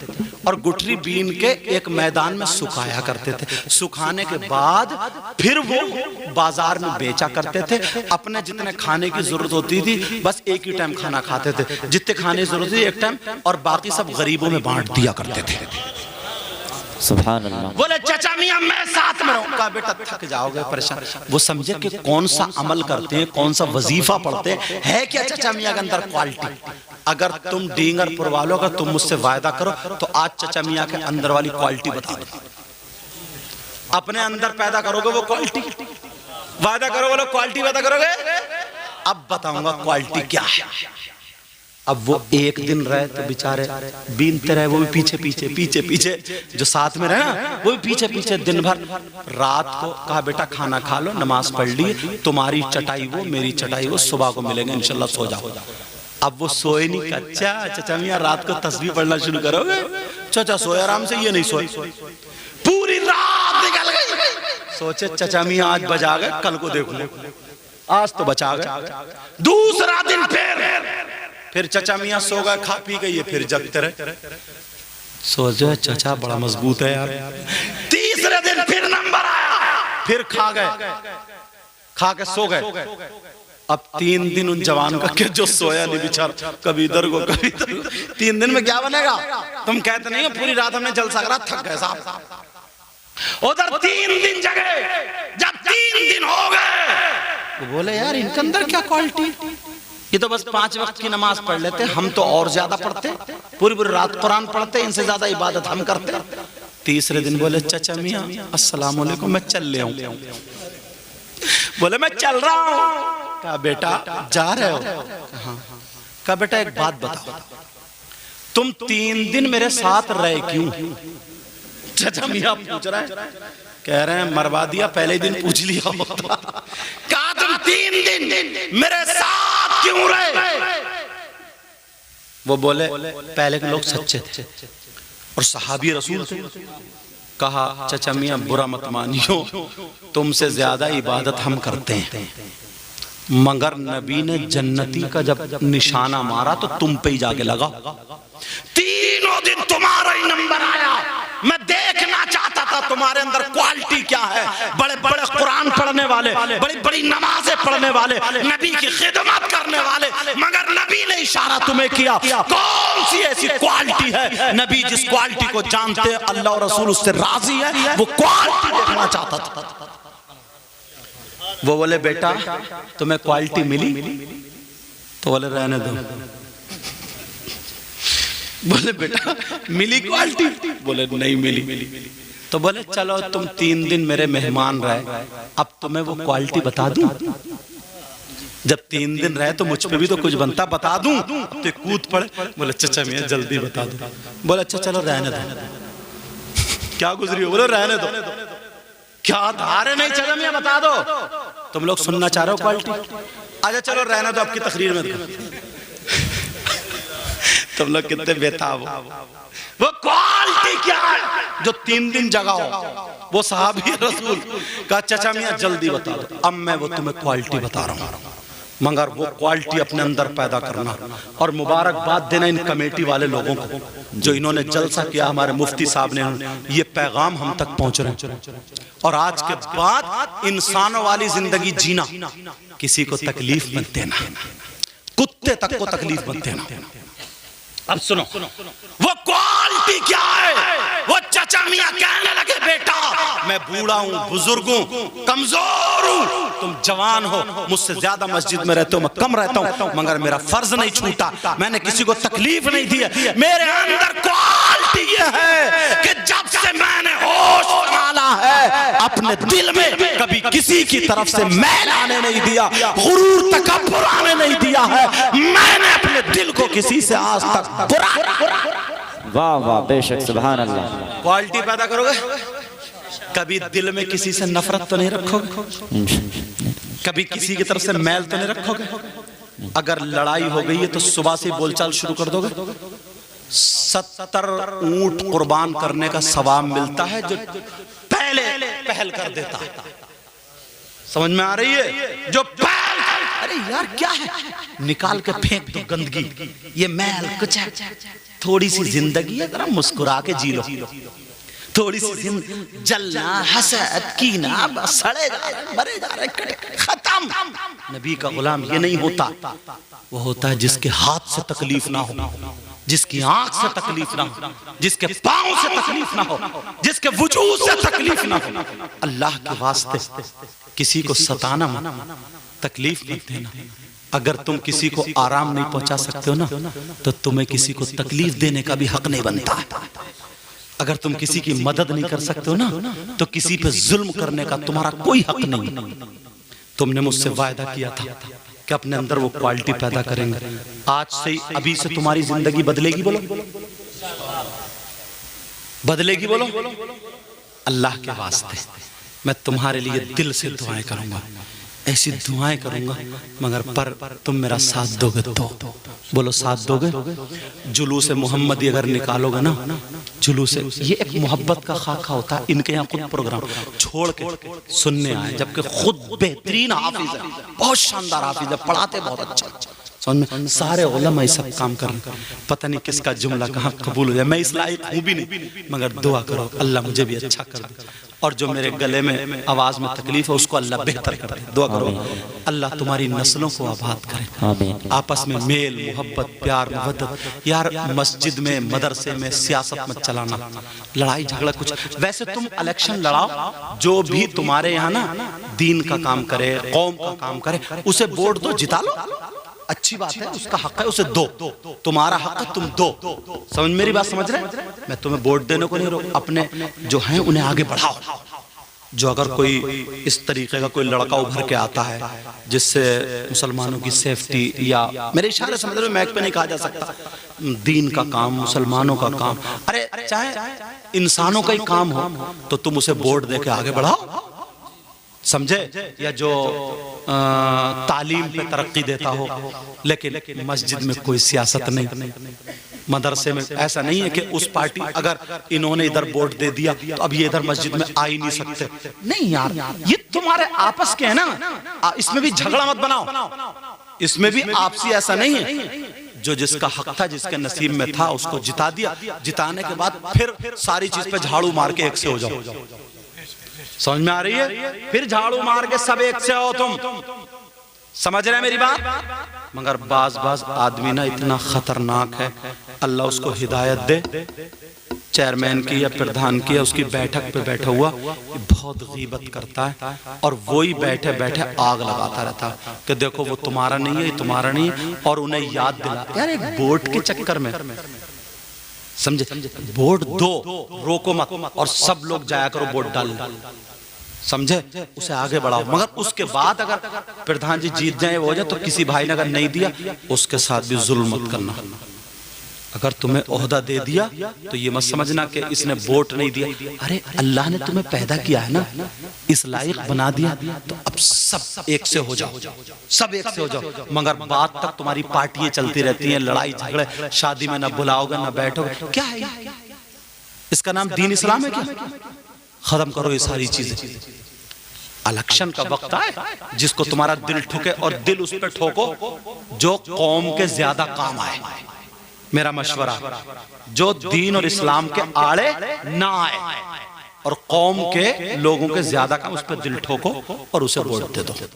और गुठरी बीन के एक मैदान में सुखाया करते थे। सुखाने के बाद फिर वो बाजार में बेचा करते थे। अपने जितने खाने की जरूरत होती थी बस एक ही टाइम खाना खाते थे, जितने खाने की जरूरत थी एक टाइम, और बाकी सब गरीबों में बांट दिया करते थे। सुभान अल्लाह। बोले चचा मियां मैं साथ में रहूंगा। बेटा थक जाओगे, परेशान। वो समझे कि कौन सा अमल करते हैं, कौन सा वजीफा पढ़ते हैं, क्या चचा मियां के अंदर क्वालिटी। अगर तुम डींगरपुर वालों का तुम मुझसे वायदा करो तो आज चचा मियां के अंदर वाली क्वालिटी बता दो। अपने अंदर पैदा करोगे वो क्वालिटी, वायदा करो बोलो क्वालिटी पैदा करोगे। अब बताऊंगा क्वालिटी क्या है। अब वो एक दिन रहे तो बेचारे बीनते रहे, वो भी पीछे पीछे पीछे पीछे, जो साथ में रहे ना वो भी पीछे पीछे दिन भर। रात को कहा बेटा खाना खा लो, नमाज पढ़ ली, तुम्हारी चटाई वो, मेरी चटाई वो, सुबह को मिलेंगे इंशाल्लाह, सो जाओ। अब वो सोए नहीं। अच्छा चचा मियां रात को तस्बीह पढ़ना शुरू करोगे। चचा सोए आराम से, ये नहीं सोए, पूरी रात निकल गई। सोचे चचा मियां आज बजा गए, कल को देखो, आज तो बचा गए। दूसरा दिन फिर चचा मियां सो गए, खा पी गई, फिर जगते रहे। सोचे चचा बड़ा मजबूत है यार। तीसरे दिन फिर नंबर आया, फिर खा गए, खा के सो गए। अब 3 दिन उन जवान का के जो सोया नहीं बेचारा, कभी इधर को कभी इधर को। 3 दिन में क्या बनेगा? तुम कहते नहीं हो पूरी रात हमने जलसा करा, थक गए साहब। उधर 3 दिन जगे। जब 3 दिन हो गए तो बोले यार इनके अंदर क्या क्वालिटी। ये तो बस 5 वक्त की नमाज पढ़ लेते, हम तो और ज्यादा पढ़ते, पूरी पूरी रात कुरान पढ़ते, इनसे ज्यादा इबादत हम करते। तीसरे दिन बोले चचा मियां अस्सलाम वालेकुम, मैं चल ले आऊं। बोले मैं चल रहा हूं। कहा बेटा जा रहे हो? हाँ। कहा बेटा एक बात बताओ, तुम 3 दिन मेरे साथ रहे क्यों? चचा मियां पूछ रहे हैं, कह रहे हैं मरवा दिया, पहले दिन पूछ लिया होता। कहा तुम 3 दिन मेरे साथ क्यों रहे? वो बोले पहले के लोग सच्चे थे और सहाबी रसूल थे। कहा चचा मियां बुरा मत मानियो, तुमसे ज्यादा इबादत हम करते हैं, मगर नबी ने जन्नती का जब निशाना मारा तो तुम पे ही जाके लगा। 3 दिन तुम्हारा ही नंबर आया। मैं देखना चाहता था तुम्हारे अंदर क्वालिटी क्या है। बड़े बड़े कुरान कुरान पढ़ने वाले, बड़ी बड़ी नमाजें पढ़ने वाले, नबी की खिदमत करने वाले, मगर नबी ने इशारा तुम्हें किया। कौन सी ऐसी क्वालिटी है? नबी जिस क्वालिटी को जानते हैं अल्लाह और रसूल उससे राजी है, वो क्वालिटी देखना चाहता था। वो बोले बेटा तुम्हें क्वालिटी मिली? तो बोले रहने दो। बोले बेटा मिली क्वालिटी? बोले नहीं मिली। तो बोले चलो तुम 3 दिन मेरे मेहमान रहे, अब तुम्हें वो क्वालिटी बता दूं। जब 3 दिन रहे तो मुझ पे भी तो कुछ बनता, बता दूं। तो कूद पड़े, बोले चचा मियां जल्दी बता दो। बोले अच्छा चलो रहने दो। क्या गुजरी हो? बोले रहने दो। क्या धारे नहीं चचा मियां बता दो। तुम लोग सुनना चाह रहे हो क्वालिटी? अच्छा चलो रहने दो, आपकी तकरीर में तुम लोग कितने बेताब हो। वो क्वालिटी क्या है जो 3 दिन जगा हो? वो सहाबी रसूल का चचा मियां जल्दी बता दो। अब मैं वो तुम्हें क्वालिटी बता रहा हूं, मगर वो क्वालिटी अपने अंदर पैदा करना। और मुबारकबाद देना इन कमेटी वाले लोगों को जो इन्होंने जलसा किया। हमारे मुफ्ती साहब ने ये पैगाम हम तक पहुंच रहे हैं। और आज के बाद इंसानों वाली जिंदगी जीना, किसी को तकलीफ मत देना, कुत्ते तक को तकलीफ मत देना। अब सुनो वो क्वालिटी क्या है? वो चचा मियां कहने लगे बेटा मैं बूढ़ा हूं, बुजुर्ग हूं, कमजोर हूं, तुम जवान हो, मुझसे ज्यादा मस्जिद में रहते हो, मैं कम रहता हूं, मगर मेरा फर्ज नहीं छूटा, मैंने किसी को तकलीफ नहीं दी है। मेरे अंदर क्वालिटी ये है कि जब से मैंने होश संभाला है अपने दिल में कभी किसी की तरफ से मैल आने नहीं दिया, गुरूर तकब्बुर आने नहीं दिया है। मैंने अपने दिल को किसी से आज तक वाह वाह बेशक सुभान अल्लाह। क्वालिटी पैदा करोगे, कभी दिल में किसी से नफरत तो नहीं रखोगे, कभी किसी की तरफ से मैल तो नहीं रखोगे। अगर लड़ाई हो गई है तो सुबह से बोलचाल शुरू कर दोगे। 70 ऊंट कुर्बान करने का सवाब मिलता है जो पहले पहल कर देता है। समझ में आ रही है? जो पहल, अरे यार क्या है, निकाल के फेंक दो गंदगी, ये मैल कुछ है। थोड़ी सी जिंदगी है, जरा मुस्कुरा के जी लो। थोड़ी सी जलना, हसद, कीना, बस सड़े जा रहे, मरे जा रहे, खत्म। नबी का गुलाम ये नहीं होता, वो होता है जिसके हाथ से तकलीफ ना हो, जिसकी आंख से तकलीफ ना हो, जिसके पांव से तकलीफ ना हो, जिसके वजूद से तकलीफ ना हो। अल्लाह के वास्ते किसी को सताना मत, तकलीफ मत देना। अगर तुम किसी को आराम नहीं पहुंचा सकते हो ना, तो तुम्हें किसी को तकलीफ देने का भी हक नहीं बनता। अगर तुम किसी की मदद नहीं कर सकते हो ना, तो किसी पे जुल्म करने का तुम्हारा कोई हक नहीं। तुमने मुझसे वायदा किया था कि अपने अंदर वो क्वालिटी पैदा करेंगे। आज से, अभी से तुम्हारी जिंदगी बदलेगी। बोलो बदलेगी, बोलो। अल्लाह के वास्ते मैं तुम्हारे लिए दिल से दुआएं करूंगा, ऐसी दुआएं करूंगा, मगर पर तुम मेरा साथ दोगे तो। बोलो साथ दोगे। जुलूस मोहम्मदी अगर निकालोगे ना, जुलूस, ये एक मोहब्बत का खाका होता है। इनके यहाँ खुद प्रोग्राम छोड़ के सुनने आए, जबकि खुद बेहतरीन हाफिज है, बहुत शानदार हाफिज है, पढ़ाते बहुत अच्छा। समझ में? सारे उलमा सब काम कर रहे, पता नहीं किसका जुमला कहाँ कबूल हो जाए। मैं इस लायक हूँ भी नहीं, मगर दुआ करो अल्लाह मुझे भी अच्छा कर दे, और जो मेरे गले में आवाज में तकलीफ है उसको अल्लाह बेहतर कर दे। दुआ करो अल्लाह तुम्हारी नस्लों को आबाद करे, आपस में मेल मोहब्बत प्यार मोहब्बत। यार मस्जिद में, मदरसे में सियासत मत चलाना, लड़ाई झगड़ा कुछ। वैसे तुम इलेक्शन लड़ाओ, जो भी तुम्हारे यहाँ ना दीन का काम करे, कौम का काम करे, उसे वोट दो, जिता लो, अच्छी बात है, उसका हक है, उसे दो, तुम्हारा हक है, तुम दो। समझ मेरी बात समझ रहे? मैं तुम्हें वोट देने को नहीं रोक, अपने जो हैं उन्हें आगे बढ़ाओ। जो अगर कोई इस तरीके का कोई लड़का उभर के आता है जिससे मुसलमानों की सेफ्टी, या मेरे इशारे समझ रहे हो, मैक पे नहीं कहा जा सकता, दीन का काम, मुसलमानों का काम, अरे चाहे इंसानों का ही काम हो, तो तुम उसे वोट दे के आगे बढ़ाओ। समझे? या जो तालीम पे तरक्की देता हो, लेकिन मस्जिद में कोई सियासत नहीं, मदरसे में ऐसा नहीं है कि उस पार्टी, अगर इन्होंने इधर वोट दे दिया तो अब ये इधर मस्जिद में आ ही नहीं सकते। नहीं यार, ये तुम्हारे आपस के है ना, इसमें भी झगड़ा मत बनाओ, इसमें भी आपसी ऐसा नहीं है। जो जिसका हक था, जिसके नसीब में था, उसको जिता दिया, जिताने के बाद फिर सारी चीज पे झाड़ू मार के एक से हो जाओ। समझ में आ रही है? फिर झाड़ू मार के सब एक से हो तुम, समझ रहे हैं मेरी बात? मगर बाज बाज आदमी ना इतना खतरनाक है, अल्लाह उसको हिदायत दे, चेयरमैन की या प्रधान की या उसकी बैठक पे बैठा हुआ बहुत गीबत करता है और वही बैठे बैठे आग लगाता रहता है कि देखो वो तुम्हारा नहीं है, ये तुम्हारा नहीं है, और उन्हें याद दिला यार एक वोट के चक्कर में, समझे, वोट दो, रोको मत, और सब लोग जाया करो वोट डाल, समझे, उसे आगे बढ़ाओ। मगर उसके बाद अगर प्रधान जी जीत जाए वो हो जाए तो किसी भाई ने अगर नहीं दिया उसके साथ भी जुल्म मत करना। अगर तुम्हें ओहदा दे दिया तो ये मत समझना कि इसने वोट नहीं दिया, अरे अल्लाह ने तुम्हें पैदा किया है ना, इस लायक बना दिया, तो अब सब एक से हो जाओ, सब एक से हो जाओ। मगर बात तक तुम्हारी पार्टियां चलती रहती हैं, लड़ाई झगड़े, शादी में ना बुलाओगे ना बैठोगे, क्या है इसका नाम दीन इस्लाम है क्या? खत्म करो ये सारी चीजें। इलेक्शन का वक्त आए जिसको तुम्हारा दिल ठुके और दिल उस पर ठोको जो कौम के ज्यादा काम आए। मेरा मशवरा, जो दीन और इस्लाम के आड़े ना आए और कौम के लोगों के ज्यादा काम, उस पर दिल ठोको और उसे वोट दे दो।